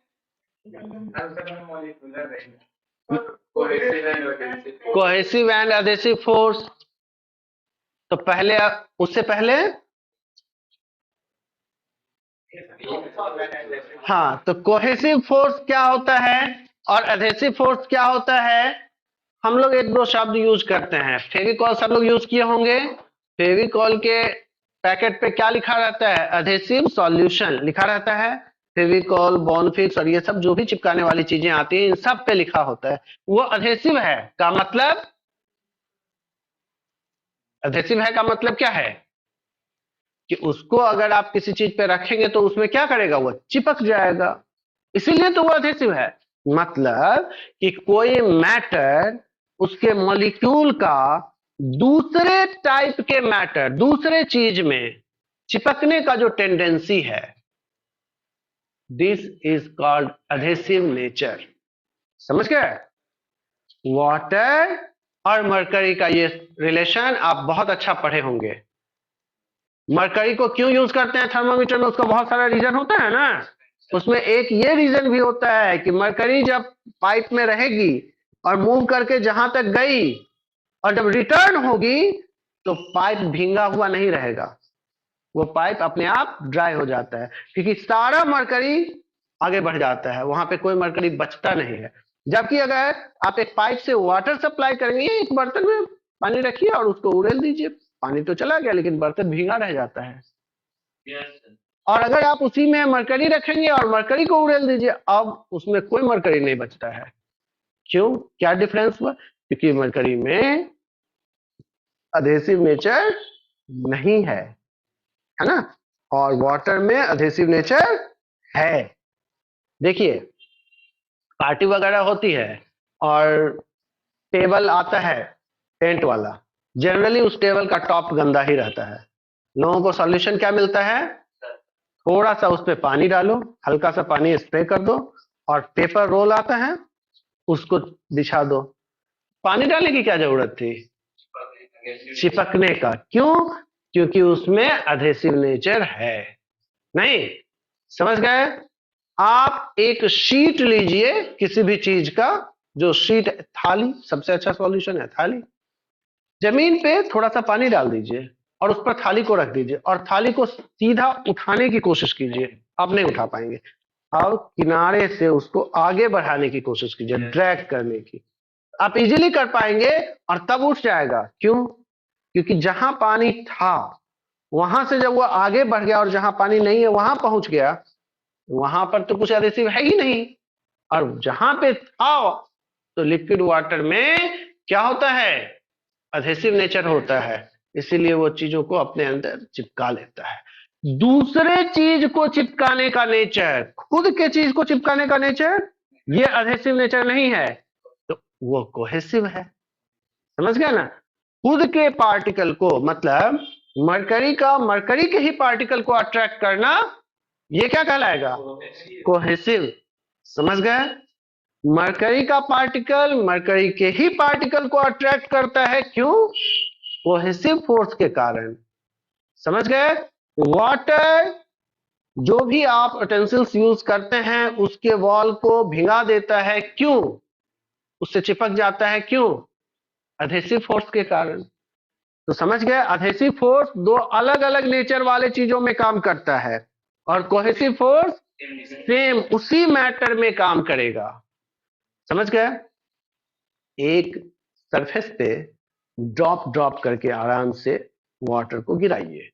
Cohesive and adhesive force. तो पहले उससे पहले हाँ, तो कोहेसिव फोर्स क्या होता है और एडहेसिव फोर्स क्या होता है? हम लोग एक दो शब्द यूज करते हैं। फेविकॉल सब लोग यूज किए होंगे। फेविकॉल के पैकेट पे क्या लिखा रहता है? एडहेसिव सॉल्यूशन लिखा रहता है। फेविकॉल, बॉन्डफिक्स और ये सब जो भी चिपकाने वाली चीजें आती हैं, इन सब पे लिखा होता है वो एडहेसिव है का मतलब। एडहेसिव है का मतलब क्या है? कि उसको अगर आप किसी चीज पे रखेंगे तो उसमें क्या करेगा? वो चिपक जाएगा, इसीलिए तो वो एडहेसिव है। मतलब कि कोई मैटर, उसके मॉलिक्यूल का दूसरे टाइप के मैटर, दूसरे चीज में चिपकने का जो टेंडेंसी है, this is called adhesive nature. समझ गए? वाटर और मरकरी का ये रिलेशन आप बहुत अच्छा पढ़े होंगे। मरकरी को क्यों यूज करते हैं थर्मामीटर में? उसका बहुत सारा रीजन होता है ना। उसमें एक ये रीजन भी होता है कि मरकरी जब पाइप में रहेगी और मूव करके जहां तक गई और जब रिटर्न होगी तो पाइप भींगा हुआ नहीं रहेगा, वो पाइप अपने आप ड्राई हो जाता है, क्योंकि सारा मरकरी आगे बढ़ जाता है, वहां पे कोई मरकरी बचता नहीं है। जबकि अगर आप एक पाइप से वाटर सप्लाई करेंगे, एक बर्तन में पानी रखिए और उसको उड़ेल दीजिए, पानी तो चला गया लेकिन बर्तन भींगा रह जाता है। और अगर आप उसी में मरकरी रखेंगे और मरकरी को उड़ेल दीजिए, अब उसमें कोई मरकरी नहीं बचता है। क्यों? क्या डिफरेंस हुआ? क्योंकि मरकरी में एडहेसिव नेचर नहीं है ना, और वाटर में एडहेसिव नेचर है। देखिए, पार्टी वगैरह होती है और टेबल आता है टेंट वाला, जनरली उस टेबल का टॉप गंदा ही रहता है। लोगों को सॉल्यूशन क्या मिलता है? थोड़ा सा उस पर पानी डालो, हल्का सा पानी स्प्रे कर दो और पेपर रोल आता है उसको बिछा दो। पानी डालने की क्या जरूरत थी? चिपकने का। क्यों? क्योंकि उसमें एडहेसिव नेचर है। नहीं समझ गए? आप एक शीट लीजिए किसी भी चीज का, जो शीट, थाली सबसे अच्छा सॉल्यूशन है। थाली, जमीन पे थोड़ा सा पानी डाल दीजिए और उस पर थाली को रख दीजिए और थाली को सीधा उठाने की कोशिश कीजिए, आप नहीं उठा पाएंगे। अब किनारे से उसको आगे बढ़ाने की कोशिश कीजिए, ड्रैग करने की, आप इजीली कर पाएंगे और तब उठ जाएगा। क्यों? क्योंकि जहां पानी था वहां से जब वो आगे बढ़ गया और जहां पानी नहीं है वहां पहुंच गया, वहां पर तो कुछ एडहेसिव है ही नहीं। और जहां पे था तो लिक्विड वाटर में क्या होता है? एडहेसिव नेचर होता है, इसीलिए वो चीजों को अपने अंदर चिपका लेता है। दूसरे चीज को चिपकाने का नेचर, खुद के चीज को चिपकाने का नेचर, ये एडहेसिव नेचर नहीं है, तो वो कोहेसिव है। समझ गया ना? खुद के पार्टिकल को, मतलब मरकरी का मरकरी के ही पार्टिकल को अट्रैक्ट करना, ये क्या कहलाएगा? कोहेसिव। समझ गए? मरकरी का पार्टिकल मरकरी के ही पार्टिकल को अट्रैक्ट करता है। क्यों? कोहेसिव फोर्स के कारण। समझ गए? वाटर, जो भी आप यूटेंसिल्स यूज करते हैं उसके वॉल को भिगा देता है। क्यों? उससे चिपक जाता है। क्यों? एडहेसिव फोर्स के कारण। तो समझ गए? एडहेसिव फोर्स दो अलग अलग नेचर वाले चीजों में काम करता है और कोहेसिव फोर्स सेम उसी मैटर में काम करेगा। समझ गए? एक सरफेस पे ड्रॉप ड्रॉप करके आराम से वाटर को गिराइए,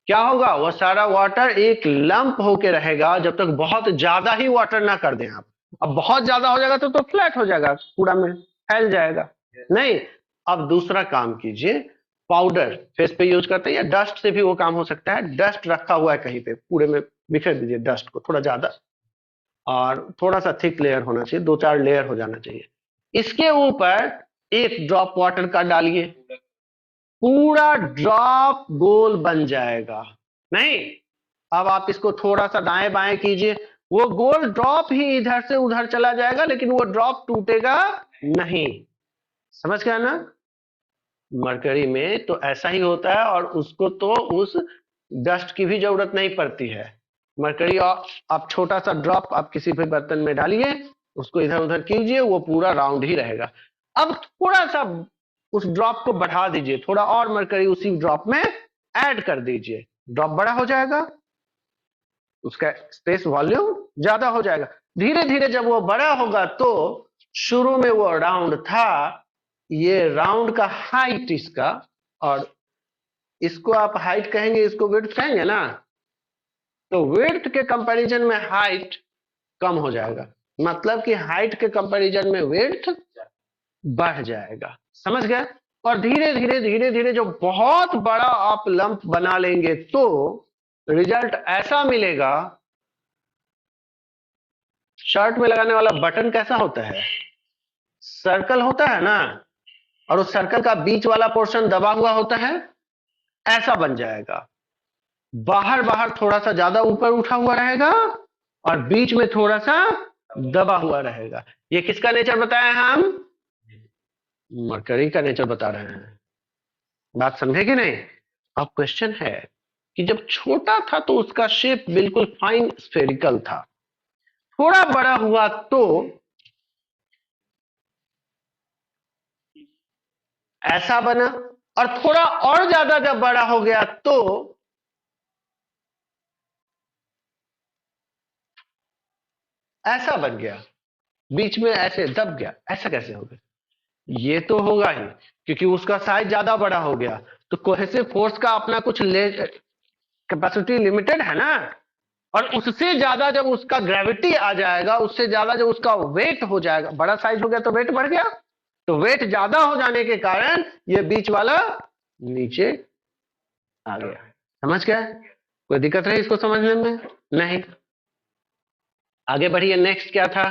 क्या होगा? वह सारा वाटर एक लंप होके रहेगा जब तक बहुत ज्यादा ही वाटर ना कर दें आप। अब बहुत ज्यादा हो जाएगा तो फ्लैट हो जाएगा, कूड़ा में फैल जाएगा। नहीं, अब दूसरा काम कीजिए, पाउडर फेस पे यूज करते हैं या डस्ट से भी वो काम हो सकता है। डस्ट रखा हुआ है कहीं पे, पूरे में बिखेर दीजिए डस्ट को थोड़ा ज्यादा, और थोड़ा सा थिक लेयर होना चाहिए, 2-4 लेयर हो जाना चाहिए। इसके ऊपर एक ड्रॉप वाटर का डालिए, पूरा ड्रॉप गोल बन जाएगा। नहीं, अब आप इसको थोड़ा सा दाएं बाएं कीजिए, वो गोल ड्रॉप ही इधर से उधर चला जाएगा लेकिन वो ड्रॉप टूटेगा नहीं। समझ गया ना? मरकरी में तो ऐसा ही होता है, और उसको तो उस डस्ट की भी जरूरत नहीं पड़ती है। मरकरी आप छोटा सा ड्रॉप आप किसी भी बर्तन में डालिए, उसको इधर उधर कीजिए, वो पूरा राउंड ही रहेगा। अब थोड़ा सा उस ड्रॉप को बढ़ा दीजिए, थोड़ा और मरकरी उसी ड्रॉप में ऐड कर दीजिए, ड्रॉप बड़ा हो जाएगा, उसका स्पेस वॉल्यूम ज्यादा हो जाएगा। धीरे धीरे जब वो बड़ा होगा तो शुरू में वो राउंड था, ये राउंड का हाइट इसका, और इसको आप हाइट कहेंगे, इसको विड्थ कहेंगे ना, तो विड्थ के कंपैरिजन में हाइट कम हो जाएगा, मतलब कि हाइट के कंपैरिजन में विड्थ बढ़ जाएगा। समझ गए? और धीरे धीरे धीरे धीरे जो बहुत बड़ा आप लंप बना लेंगे तो रिजल्ट ऐसा मिलेगा। शर्ट में लगाने वाला बटन कैसा होता है? सर्कल होता है ना, और उस सर्कल का बीच वाला पोर्शन दबा हुआ होता है, ऐसा बन जाएगा। बाहर बाहर थोड़ा सा ज्यादा ऊपर उठा हुआ रहेगा और बीच में थोड़ा सा दबा हुआ रहेगा। ये किसका नेचर बताया हम? मरकरी का नेचर बता रहे हैं। बात समझे कि नहीं? अब क्वेश्चन है कि जब छोटा था तो उसका शेप बिल्कुल फाइन स्फेरिकल था, थोड़ा बड़ा हुआ तो ऐसा बना, और थोड़ा और ज्यादा जब बड़ा हो गया तो ऐसा बन गया, बीच में ऐसे दब गया। ऐसा कैसे हो गया? ये तो होगा ही, क्योंकि उसका साइज ज्यादा बड़ा हो गया, तो कोहेसिव फोर्स का अपना कुछ कैपेसिटी लिमिटेड है ना, और उससे ज्यादा जब उसका ग्रेविटी आ जाएगा, उससे ज्यादा जब उसका वेट हो जाएगा, बड़ा साइज हो गया तो वेट बढ़ गया, तो वेट ज्यादा हो जाने के कारण ये बीच वाला नीचे आ गया। समझ गए? कोई दिक्कत रही इसको समझने में? नहीं। आगे बढ़िए, नेक्स्ट क्या था?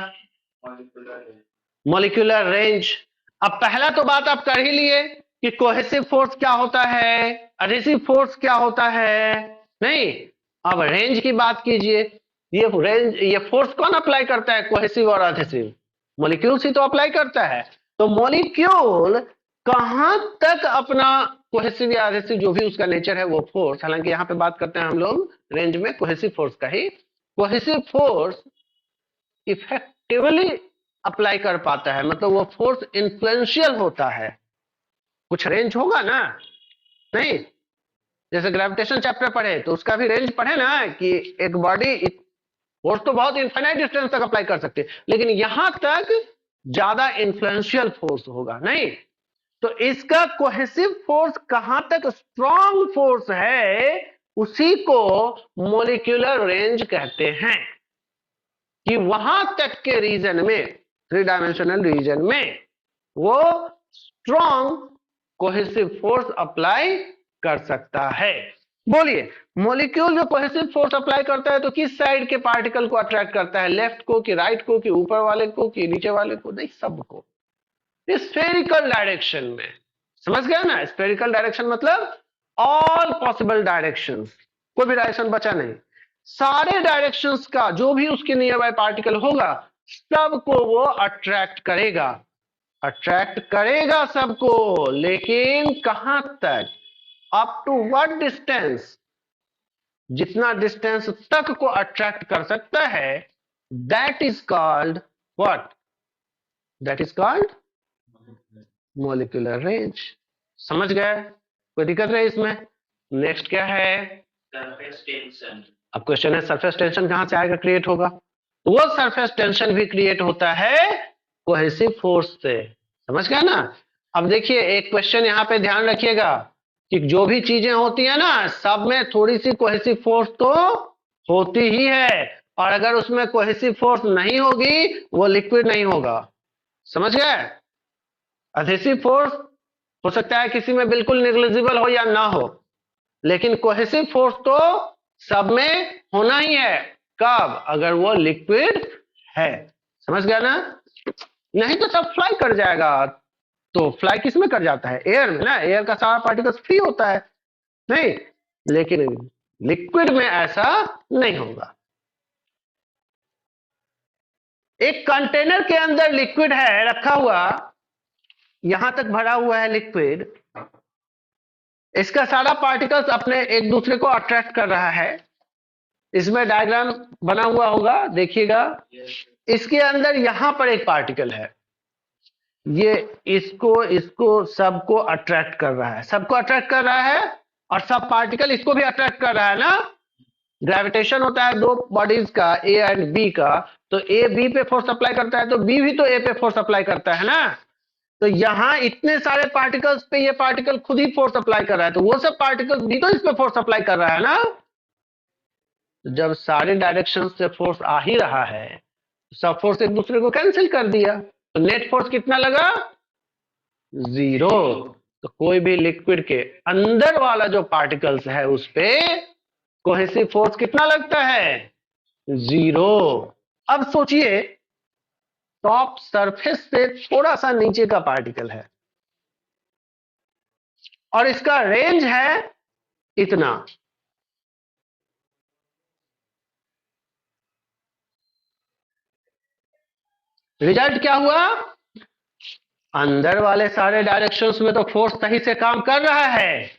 Molecular range. अब पहला तो बात आप कर ही लिए कि कोहेसिव फोर्स क्या होता है, एडहेसिव फोर्स क्या होता है। नहीं, अब रेंज की बात कीजिए। ये रेंज, ये फोर्स कौन अप्लाई करता है? कोहेसिव और एडहेसिव मॉलिक्यूल्स ही तो अप्लाई करता है। तो मॉलिक्यूल कहां तक अपना कोहेसिव या एडहेसिव जो भी उसका नेचर है वो फोर्स, हालांकि यहां पे बात करते हैं हम लोग रेंज में कोहेसिव फोर्स का ही, कोहेसिव फोर्स इफेक्टिवली अप्लाई कर पाता है, मतलब वो फोर्स इन्फ्लुएंशियल होता है। कुछ रेंज होगा ना? नहीं, जैसे ग्रेविटेशन चैप्टर पढ़े तो उसका भी रेंज पढ़े ना, कि एक बॉडी फोर्स तो बहुत इनफाइनाइट डिस्टेंस तक अप्लाई कर सकते हैं, लेकिन यहां तक ज्यादा इन्फ्लुएंशियल फोर्स होगा नहीं। तो इसका कोहेसिव फोर्स कहां तक स्ट्रॉन्ग फोर्स है, उसी को मॉलिक्यूलर रेंज कहते हैं, कि वहां तक के रीजन में, थ्री डायमेंशनल रीजन में वो स्ट्रॉन्ग कोहेसिव फोर्स अप्लाई कर सकता है। बोलिए, मॉलिक्यूल जो कोहेसिव फोर्स अप्लाई करता है तो किस साइड के पार्टिकल को अट्रैक्ट करता है? लेफ्ट को कि राइट को कि ऊपर वाले को कि नीचे वाले को? नहीं, सबको, स्फेरिकल डायरेक्शन में। समझ गया ना? स्फेरिकल डायरेक्शन मतलब ऑल पॉसिबल डायरेक्शंस, कोई भी डायरेक्शन बचा नहीं, सारे डायरेक्शंस का जो भी उसके नियर बाय पार्टिकल होगा सबको वो अट्रैक्ट करेगा, अट्रैक्ट करेगा सबको। लेकिन कहां तक? Up to what distance? जितना डिस्टेंस तक को अट्रैक्ट कर सकता है, that is called what? That is called molecular range. समझ गए? कोई दिक्कत नहीं इसमें? नेक्स्ट क्या है? Surface tension. अब क्वेश्चन है सरफेस टेंशन कहां से आएगा, क्रिएट होगा? वो सरफेस टेंशन भी क्रिएट होता है कोहेसिव फोर्स से। समझ गया ना? अब देखिए, एक क्वेश्चन यहाँ पे ध्यान रखिएगा कि जो भी चीजें होती है ना, सब में थोड़ी सी कोहेसिव फोर्स तो होती ही है, और अगर उसमें कोहेसिव फोर्स नहीं होगी वो लिक्विड नहीं होगा। समझ गए? एडहेसिव फोर्स हो सकता है किसी में बिल्कुल निग्लिजिबल हो या ना हो, लेकिन कोहेसिव फोर्स तो सब में होना ही है। कब? अगर वो लिक्विड है। समझ गया ना? नहीं तो सब फ्लाई कर जाएगा। तो फ्लाई किस में कर जाता है? एयर में ना, एयर का सारा पार्टिकल्स फ्री होता है नहीं, लेकिन लिक्विड में ऐसा नहीं होगा। एक कंटेनर के अंदर लिक्विड है रखा हुआ, यहां तक भरा हुआ है लिक्विड, इसका सारा पार्टिकल्स अपने एक दूसरे को अट्रैक्ट कर रहा है। इसमें डायग्राम बना हुआ होगा, देखिएगा। इसके अंदर यहां पर एक पार्टिकल है, ये इसको सबको अट्रैक्ट कर रहा है, सबको अट्रैक्ट कर रहा है, और सब पार्टिकल इसको भी अट्रैक्ट कर रहा है ना। ग्रेविटेशन होता है दो बॉडीज का, ए एंड बी का, तो ए बी पे फोर्स अप्लाई करता है तो बी भी तो ए पे फोर्स अप्लाई करता है ना। तो यहां इतने सारे पार्टिकल्स पे ये पार्टिकल खुद ही फोर्स अप्लाई कर रहा है, तो वो सब पार्टिकल्स भी तो इस पे फोर्स अप्लाई कर रहा है ना। जब सारे डायरेक्शन से फोर्स आ ही रहा है, सब फोर्स एक दूसरे को कैंसिल कर दिया, तो नेट फोर्स कितना लगा? 0। तो कोई भी लिक्विड के अंदर वाला जो पार्टिकल्स है उस पे कोहेसिव फोर्स कितना लगता है? 0। अब सोचिए, टॉप सरफेस से थोड़ा सा नीचे का पार्टिकल है और इसका रेंज है इतना, रिजल्ट क्या हुआ? अंदर वाले सारे डायरेक्शंस में तो फोर्स सही से काम कर रहा है,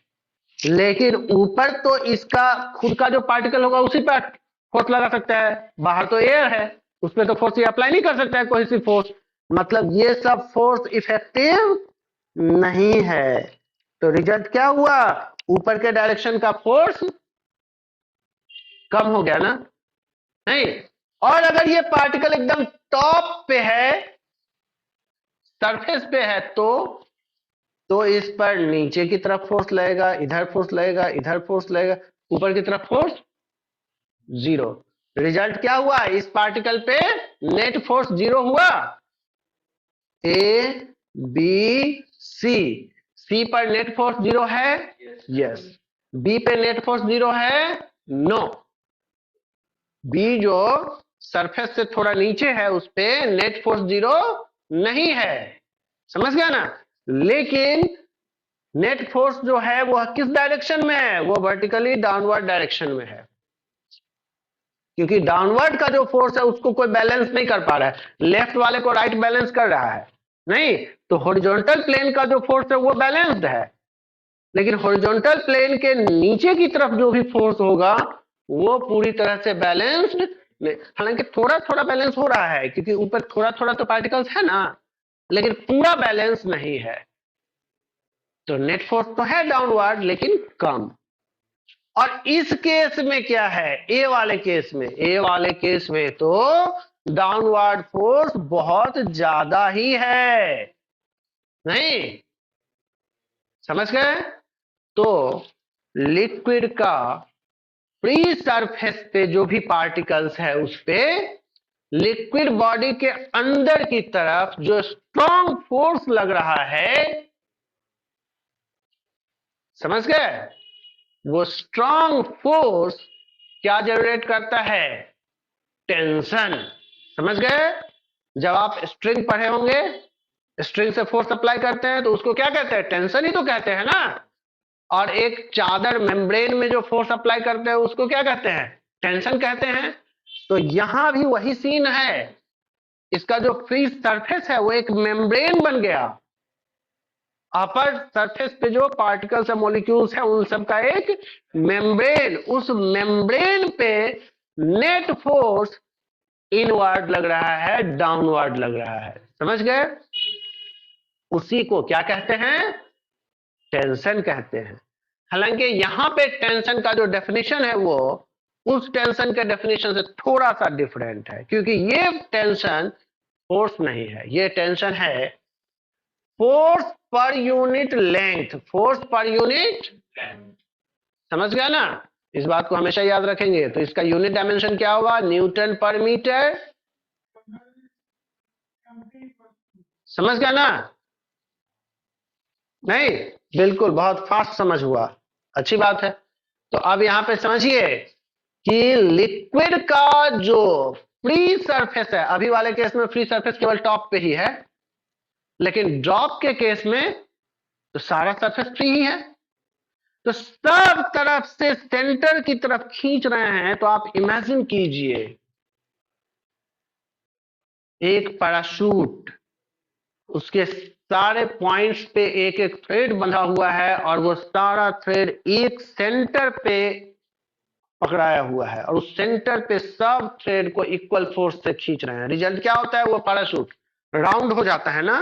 लेकिन ऊपर तो इसका खुद का जो पार्टिकल होगा उसी पर फोर्स लगा सकता है। बाहर तो एयर है, उसमें तो फोर्स ये अप्लाई नहीं कर सकता है कोई सी फोर्स, मतलब ये सब फोर्स इफेक्टिव नहीं है। तो रिजल्ट क्या हुआ? ऊपर के डायरेक्शन का फोर्स कम हो गया ना, नहीं? और अगर ये पार्टिकल एकदम टॉप पे है, सरफेस पे है, तो इस पर नीचे की तरफ फोर्स लगेगा, इधर फोर्स लगेगा, इधर फोर्स लगेगा, ऊपर की तरफ फोर्स 0। रिजल्ट क्या हुआ? इस पार्टिकल पे नेट फोर्स 0 हुआ। ए बी सी, सी पर नेट फोर्स 0 है, यस। बी पे नेट फोर्स 0 है, नो। बी जो सरफेस से थोड़ा नीचे है उस पे नेट फोर्स 0 नहीं है, समझ गया ना। लेकिन नेट फोर्स जो है वो किस डायरेक्शन में है? वो वर्टिकली डाउनवर्ड डायरेक्शन में है, क्योंकि डाउनवर्ड का जो फोर्स है उसको कोई बैलेंस नहीं कर पा रहा है, लेफ्ट वाले को राइट बैलेंस कर रहा है, नहीं। तो हॉरिजॉन्टल प्लेन का जो फोर्स है वो बैलेंस्ड है, लेकिन हॉरिजॉन्टल प्लेन के नीचे की तरफ जो भी फोर्स होगा वो पूरी तरह से बैलेंस्ड नहीं। हालांकि थोड़ा थोड़ा बैलेंस हो रहा है, क्योंकि ऊपर थोड़ा थोड़ा तो पार्टिकल्स है ना, लेकिन पूरा बैलेंस नहीं है। तो नेट फोर्स तो है डाउनवर्ड, लेकिन कम। और इस केस में क्या है? ए वाले केस में तो डाउनवर्ड फोर्स बहुत ज्यादा ही है, नहीं? समझ गए? तो लिक्विड का फ्री सरफेस पे जो भी पार्टिकल्स है उस पे लिक्विड बॉडी के अंदर की तरफ जो स्ट्रॉन्ग फोर्स लग रहा है, समझ गए? वो स्ट्रॉन्ग फोर्स क्या जनरेट करता है? टेंशन। समझ गए? जब आप स्ट्रिंग पढ़े होंगे, स्ट्रिंग से फोर्स अप्लाई करते हैं तो उसको क्या कहते हैं? टेंशन ही तो कहते हैं ना। और एक चादर मेम्ब्रेन में जो फोर्स अप्लाई करते हैं उसको क्या कहते हैं? टेंशन कहते हैं। तो यहां भी वही सीन है, इसका जो फ्री सरफेस है वो एक मेम्ब्रेन बन गया। अपर सरफेस पे जो पार्टिकल्स है, मॉलिक्यूल्स है, उन सब का एक मेम्ब्रेन, उस मेम्ब्रेन पे नेट फोर्स इनवर्ड लग रहा है, डाउनवर्ड लग रहा है। समझ गए? उसी को क्या कहते हैं? टेंशन कहते हैं। हालांकि यहां पे टेंशन का जो डेफिनेशन है वो उस टेंशन के डेफिनेशन से थोड़ा सा डिफरेंट है, क्योंकि ये टेंशन फोर्स नहीं है, ये टेंशन है force per unit length, force per unit. समझ गया ना? इस बात को हमेशा याद रखेंगे। तो इसका यूनिट डायमेंशन क्या होगा? न्यूटन पर मीटर। समझ गया ना? नहीं? बिल्कुल, बहुत फास्ट समझ हुआ, अच्छी बात है। तो अब यहां पे समझिए कि लिक्विड का जो फ्री सरफेस है, अभी वाले केस में फ्री सरफेस केवल टॉप पे ही है, लेकिन ड्रॉप के केस में तो सारा सरफेस फ्री ही है। तो सब तरफ से सेंटर की तरफ खींच रहे हैं। तो आप इमेजिन कीजिए एक पैराशूट, उसके सारे पॉइंट्स पे एक एक थ्रेड बंधा हुआ है और वो सारा थ्रेड एक सेंटर पे पकड़ाया हुआ है और उस सेंटर पे सब थ्रेड को इक्वल फोर्स से खींच रहे हैं। रिजल्ट क्या होता है? वो पैराशूट राउंड हो जाता है ना,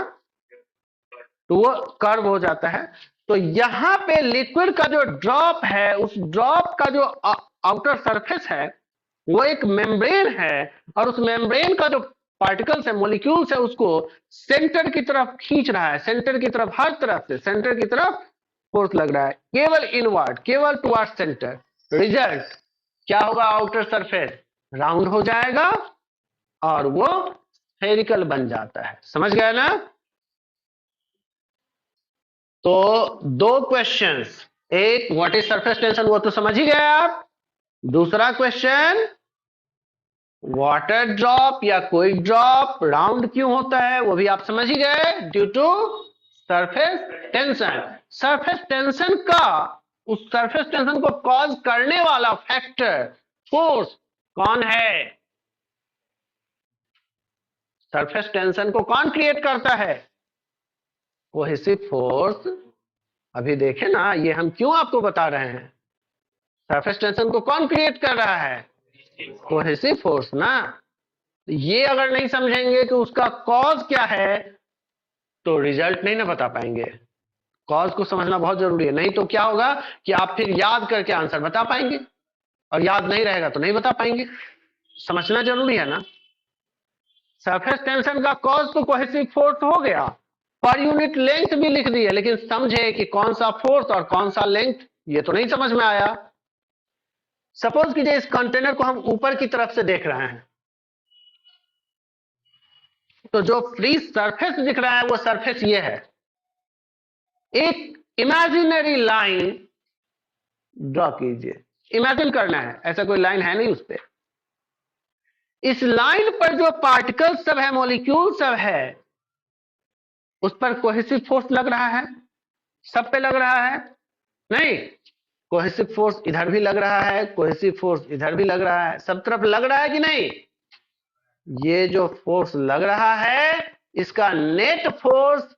तो वो कर्व हो जाता है। तो यहां पे लिक्विड का जो ड्रॉप है, उस ड्रॉप का जो आउटर सरफेस है वो एक मेम्ब्रेन है और उस मेम्ब्रेन का जो पार्टिकल्स है, मॉलिक्यूल्स है, उसको सेंटर की तरफ खींच रहा है, सेंटर की तरफ, हर तरफ से सेंटर की तरफ फोर्स लग रहा है, केवल इनवर्ड, केवल टुवर्ड सेंटर। रिजल्ट क्या होगा? आउटर सरफेस राउंड हो जाएगा और वो स्फेरिकल बन जाता है। समझ गए ना? तो दो क्वेश्चंस, एक व्हाट इज सरफेस टेंशन, वो तो समझ ही गए आप। दूसरा क्वेश्चन, वाटर ड्रॉप या कोई ड्रॉप राउंड क्यों होता है, वो भी आप समझ ही गए, due to surface tension. Surface tension का, उस सरफेस टेंशन को कॉज करने वाला फैक्टर, फोर्स कौन है? सरफेस टेंशन को कौन क्रिएट करता है? Cohesive force. अभी देखें ना, ये हम क्यों आपको बता रहे हैं। सरफेस टेंशन को कौन क्रिएट कर रहा है? कोहेसिव फोर्स ना। ये अगर नहीं समझेंगे कि उसका कॉज क्या है तो रिजल्ट नहीं ना बता पाएंगे। कॉज को समझना बहुत जरूरी है, नहीं तो क्या होगा कि आप फिर याद करके आंसर बता पाएंगे और याद नहीं रहेगा तो नहीं बता पाएंगे। समझना जरूरी है ना। सरफेस टेंशन का कॉज तो कोहेसिव फोर्स हो गया, पर यूनिट लेंथ भी लिख दी है, लेकिन समझे कि कौन सा फोर्स और कौन सा लेंथ, ये तो नहीं समझ में आया। सपोज कीजिए इस कंटेनर को हम ऊपर की तरफ से देख रहे हैं, तो जो फ्री सरफेस दिख रहा है वो सरफेस ये है। एक इमेजिनरी लाइन ड्रॉ कीजिए, इमेजिन करना है, ऐसा कोई लाइन है नहीं उस पे। इस लाइन पर जो पार्टिकल सब है, मॉलिक्यूल सब है, उस पर कोहेसिव फोर्स लग रहा है, सब पे लग रहा है? नहीं, कोहेसिव फोर्स इधर भी लग रहा है, कोहेसिव फोर्स इधर भी लग रहा है, सब तरफ लग रहा है कि नहीं? ये जो फोर्स लग रहा है, इसका नेट फोर्स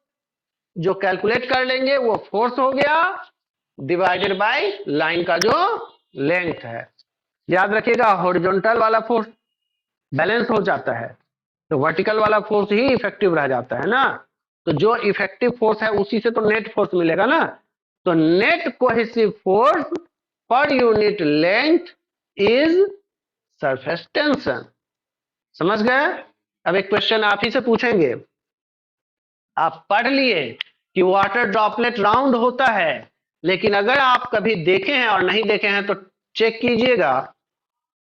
जो कैलकुलेट कर लेंगे वो फोर्स हो गया डिवाइडेड बाय लाइन का जो लेंथ है। याद रखिएगा, हॉरिजॉन्टल वाला फोर्स बैलेंस हो जाता है तो वर्टिकल वाला फोर्स ही इफेक्टिव रह जाता है ना। तो जो इफेक्टिव फोर्स है उसी से तो नेट फोर्स मिलेगा ना। तो net cohesive force per unit length is surface tension. समझ गए? अब एक क्वेश्चन आप ही से पूछेंगे। आप पढ़ लिए कि वाटर ड्रॉपलेट राउंड होता है, लेकिन अगर आप कभी देखे हैं और नहीं देखे हैं तो चेक कीजिएगा,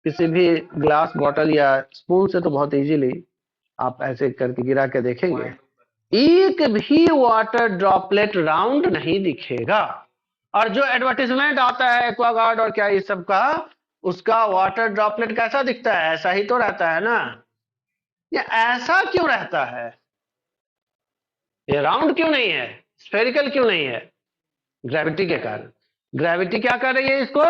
किसी भी ग्लास बॉटल या स्पून से तो बहुत इजीली आप ऐसे करके गिरा के देखेंगे, एक भी वाटर ड्रॉपलेट राउंड नहीं दिखेगा। और जो एडवर्टाइजमेंट आता है एक्वागार्ड और क्या ये सब का, उसका वाटर ड्रॉपलेट कैसा दिखता है? ऐसा ही तो रहता है ना। ये ऐसा क्यों रहता है? ये राउंड क्यों नहीं है, स्फेरिकल क्यों नहीं है? ग्रेविटी के कारण। ग्रेविटी क्या कर रही है? इसको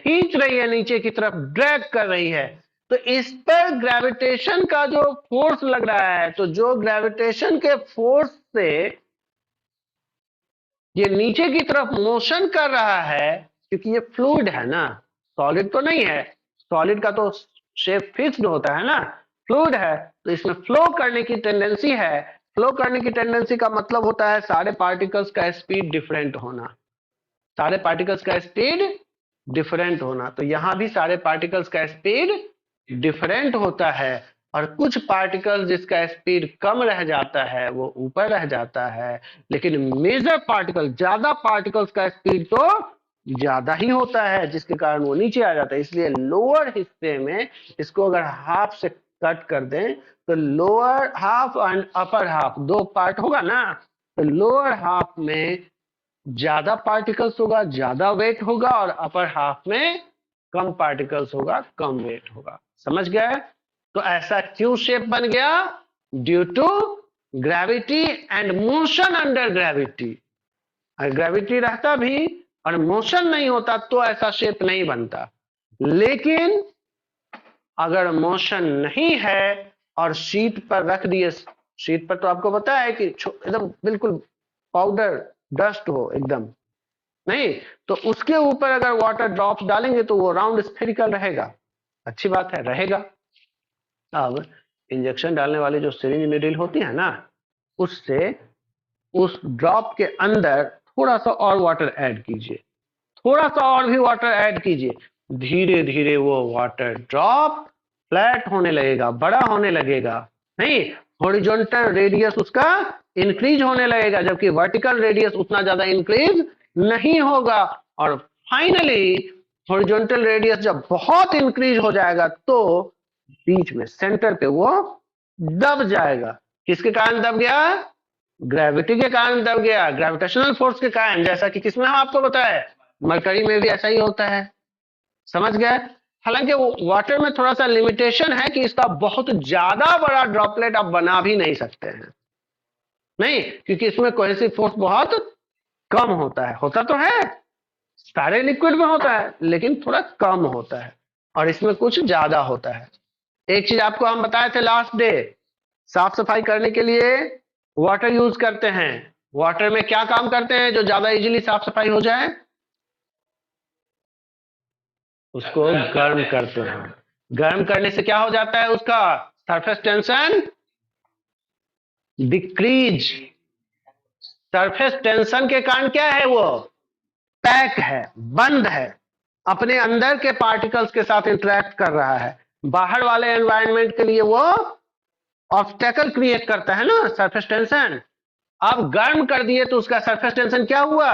खींच रही है, नीचे की तरफ ड्रैग कर रही है। तो इस पर ग्रेविटेशन का जो फोर्स लग रहा है, तो जो ग्रेविटेशन के फोर्स से ये नीचे की तरफ मोशन कर रहा है, क्योंकि ये फ्लूइड है ना, सॉलिड तो नहीं है, सॉलिड का तो शेप फिक्स्ड होता है ना, फ्लूइड है तो इसमें फ्लो करने की टेंडेंसी है। फ्लो करने की टेंडेंसी का मतलब होता है सारे पार्टिकल्स का स्पीड डिफरेंट होना, सारे पार्टिकल्स का स्पीड डिफरेंट होना। तो यहां भी सारे पार्टिकल्स का स्पीड डिफरेंट होता है और कुछ पार्टिकल्स जिसका स्पीड कम रह जाता है वो ऊपर रह जाता है, लेकिन मेजर पार्टिकल, ज्यादा पार्टिकल्स का स्पीड तो ज्यादा ही होता है, जिसके कारण वो नीचे आ जाता है। इसलिए लोअर हिस्से में इसको अगर हाफ से कट कर दें तो lower half and upper half दो पार्ट होगा ना, तो लोअर हाफ में ज्यादा पार्टिकल्स होगा, ज्यादा वेट होगा, और अपर हाफ में कम पार्टिकल्स होगा, कम वेट होगा। समझ गए? तो ऐसा क्यों शेप बन गया? Due to gravity and motion under gravity. अगर ग्रेविटी रहता भी और मोशन नहीं होता तो ऐसा शेप नहीं बनता, लेकिन अगर मोशन नहीं है और शीट पर रख दिए शीट पर तो आपको पता है कि एकदम बिल्कुल पाउडर डस्ट हो एकदम, नहीं तो उसके ऊपर अगर वाटर ड्रॉप्स डालेंगे तो वो राउंड स्फेरिकल रहेगा, अच्छी बात है, रहेगा। अब इंजेक्शन डालने वाली जो सिरिंज नीडल होती है ना, उससे उस ड्रॉप के अंदर थोड़ा सा और वाटर ऐड कीजिए, थोड़ा सा और भी वाटर ऐड कीजिए, धीरे धीरे वो वाटर ड्रॉप फ्लैट होने लगेगा, बड़ा होने लगेगा, नहीं हॉरिजॉन्टल रेडियस उसका इंक्रीज होने लगेगा, जबकि वर्टिकल रेडियस उतना ज्यादा इंक्रीज नहीं होगा। और फाइनली हॉरिजॉन्टल रेडियस जब बहुत इंक्रीज हो जाएगा तो बीच में सेंटर पे वो दब जाएगा। किसके कारण दब गया? ग्रेविटी के कारण दब गया, ग्रेविटेशनल फोर्स के कारण, जैसा कि किसमें हम आपको बताया, मरकरी में भी ऐसा ही होता है, समझ गए। हालांकि वाटर में थोड़ा सा लिमिटेशन है कि इसका बहुत ज्यादा बड़ा ड्रॉपलेट आप बना भी नहीं सकते हैं, नहीं, क्योंकि इसमें कोहेसिव फोर्स बहुत कम होता है, होता तो है सारे लिक्विड में होता है लेकिन थोड़ा कम होता है, और इसमें कुछ ज्यादा होता है। एक चीज आपको हम बताए थे लास्ट डे, साफ सफाई करने के लिए वाटर यूज करते हैं। वाटर में क्या काम करते हैं जो ज्यादा इजीली साफ सफाई हो जाए? उसको गर्म करते हैं। गर्म करने से क्या हो जाता है? उसका surface tension decrease. Surface tension के कारण क्या है? वो पैक है, बंद है, अपने अंदर के पार्टिकल्स के साथ इंटरेक्ट कर रहा है। बाहर वाले एनवायरनमेंट के लिए वो ऑब्स्टेकल क्रिएट करता है ना, सरफेस टेंशन। अब गर्म कर दिए तो उसका सरफेस टेंशन क्या हुआ?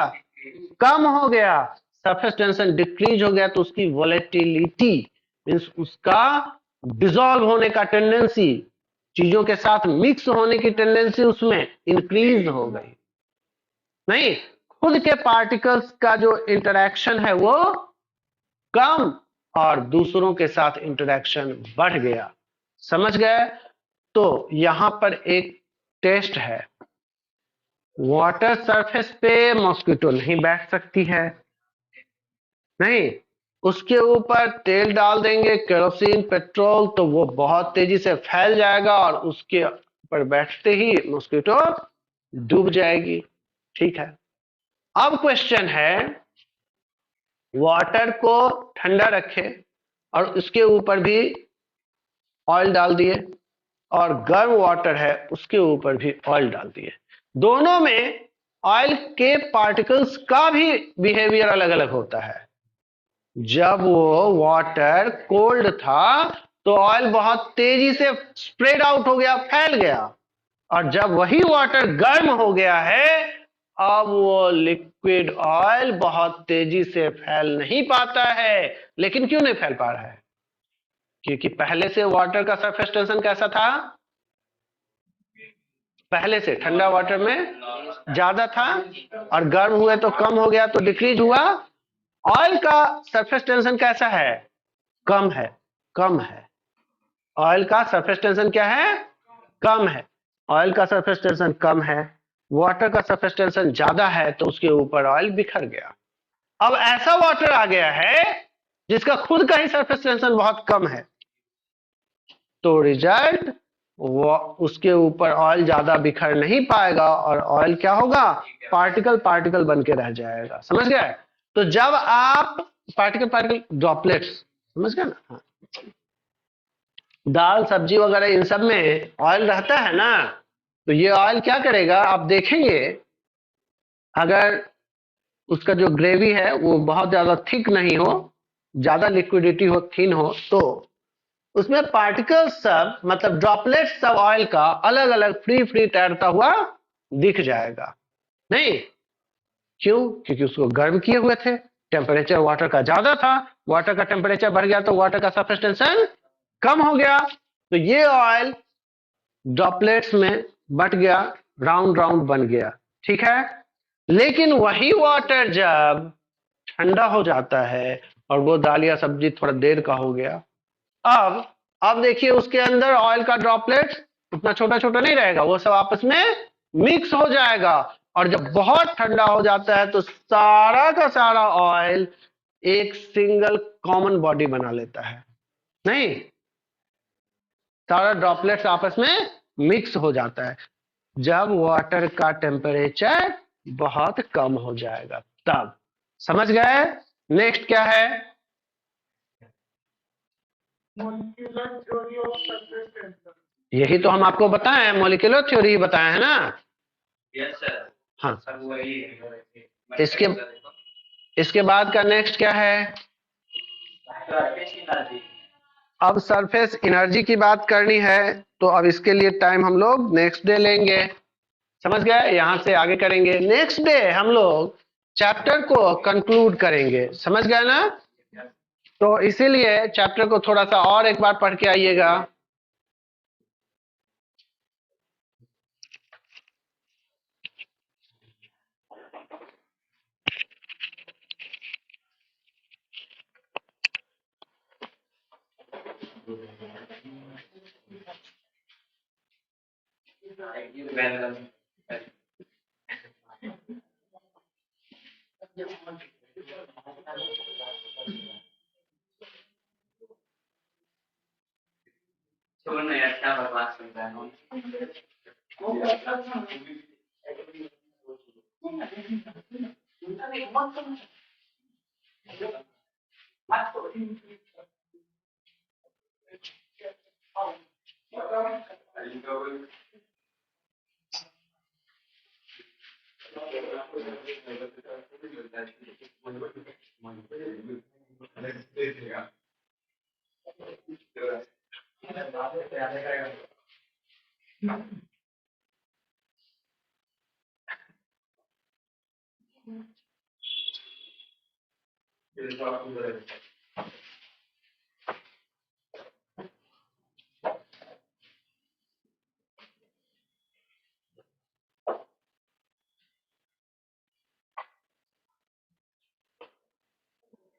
कम हो गया। सरफेस टेंशन डिक्रीज हो गया तो उसकी वोलेटिलिटी मींस उसका डिसॉल्व होने का टेंडेंसी, चीजों के साथ मिक्स होने की टेंडेंसी उसमें इंक्रीज हो गई, नहीं खुद के पार्टिकल्स का जो इंटरेक्शन है वो कम और दूसरों के साथ इंटरेक्शन बढ़ गया, समझ गए। तो यहां पर एक टेस्ट है, वाटर सरफेस पे मॉस्किटो नहीं बैठ सकती है, नहीं, उसके ऊपर तेल डाल देंगे, केरोसिन पेट्रोल, तो वो बहुत तेजी से फैल जाएगा और उसके ऊपर बैठते ही मॉस्किटो डूब जाएगी, ठीक है। अब क्वेश्चन है, वाटर को ठंडा रखे और उसके ऊपर भी ऑयल डाल दिए, और गर्म वाटर है उसके ऊपर भी ऑयल डाल दिए, दोनों में ऑयल के पार्टिकल्स का भी बिहेवियर अलग अलग होता है। जब वो वाटर कोल्ड था तो ऑयल बहुत तेजी से स्प्रेड आउट हो गया, फैल गया, और जब वही वाटर गर्म हो गया है अब वो लिक्विड ऑयल बहुत तेजी से फैल नहीं पाता है। लेकिन क्यों नहीं फैल पा रहा है? क्योंकि पहले से वाटर का सरफेस टेंशन कैसा था? पहले से ठंडा वाटर में ज्यादा था और गर्म हुए तो कम हो गया, तो डिक्रीज हुआ। ऑयल का सरफेस टेंशन कैसा है? कम है, कम है। ऑयल का सरफेस टेंशन क्या है? कम है। ऑयल का सरफेस टेंशन कम है, वाटर का सरफेस टेंशन ज्यादा है, तो उसके ऊपर ऑयल बिखर गया। अब ऐसा वाटर आ गया है जिसका खुद का ही सरफेस टेंशन बहुत कम है, तो रिजल्ट वो उसके ऊपर ऑयल ज्यादा बिखर नहीं पाएगा और ऑयल क्या होगा? पार्टिकल पार्टिकल बन के रह जाएगा, समझ गए। तो जब आप पार्टिकल पार्टिकल ड्रॉपलेट्स, समझ गए ना, हाँ। दाल सब्जी वगैरह इन सब में ऑयल रहता है ना, तो ये ऑयल क्या करेगा आप देखेंगे, अगर उसका जो ग्रेवी है वो बहुत ज्यादा थिक नहीं हो, ज्यादा लिक्विडिटी हो, थिन हो, तो उसमें पार्टिकल्स सब मतलब ड्रॉपलेट सब ऑयल का अलग अलग फ्री फ्री तैरता हुआ दिख जाएगा, नहीं क्यों? क्योंकि उसको गर्म किए हुए थे, टेम्परेचर वाटर का ज्यादा था, वाटर का टेम्परेचर बढ़ गया तो वाटर का सरफेस टेंशन कम हो गया, तो ये ऑयल ड्रॉपलेट्स में बट गया, राउंड राउंड बन गया, ठीक है। लेकिन वही वाटर जब ठंडा हो जाता है और वो दाल या सब्जी थोड़ा देर का हो गया, अब देखिए उसके अंदर ऑयल का ड्रॉपलेट उतना छोटा छोटा नहीं रहेगा, वो सब आपस में मिक्स हो जाएगा, और जब बहुत ठंडा हो जाता है तो सारा का सारा ऑयल एक सिंगल कॉमन बॉडी बना लेता है, नहीं सारा ड्रॉपलेट्स आपस में मिक्स हो जाता है। जब वाटर का टेम्परेचर बहुत कम हो जाएगा तब। समझ गए? नेक्स्ट क्या है? molecular theory of surface tension. यही तो हम आपको बताए हैं, मॉलिक्यूलर थ्योरी बताया है ना। Yes sir. हाँ, सर वही है। इसके बाद का नेक्स्ट क्या है? अब सरफेस एनर्जी की बात करनी है, तो अब इसके लिए टाइम हम लोग नेक्स्ट डे लेंगे। समझ गए? यहां से आगे करेंगे। नेक्स्ट डे हम लोग चैप्टर को कंक्लूड करेंगे। समझ गए ना? तो इसीलिए चैप्टर को थोड़ा सा और एक बार पढ़ के आइएगा। छोड़ना यार, क्या बकवास करता है।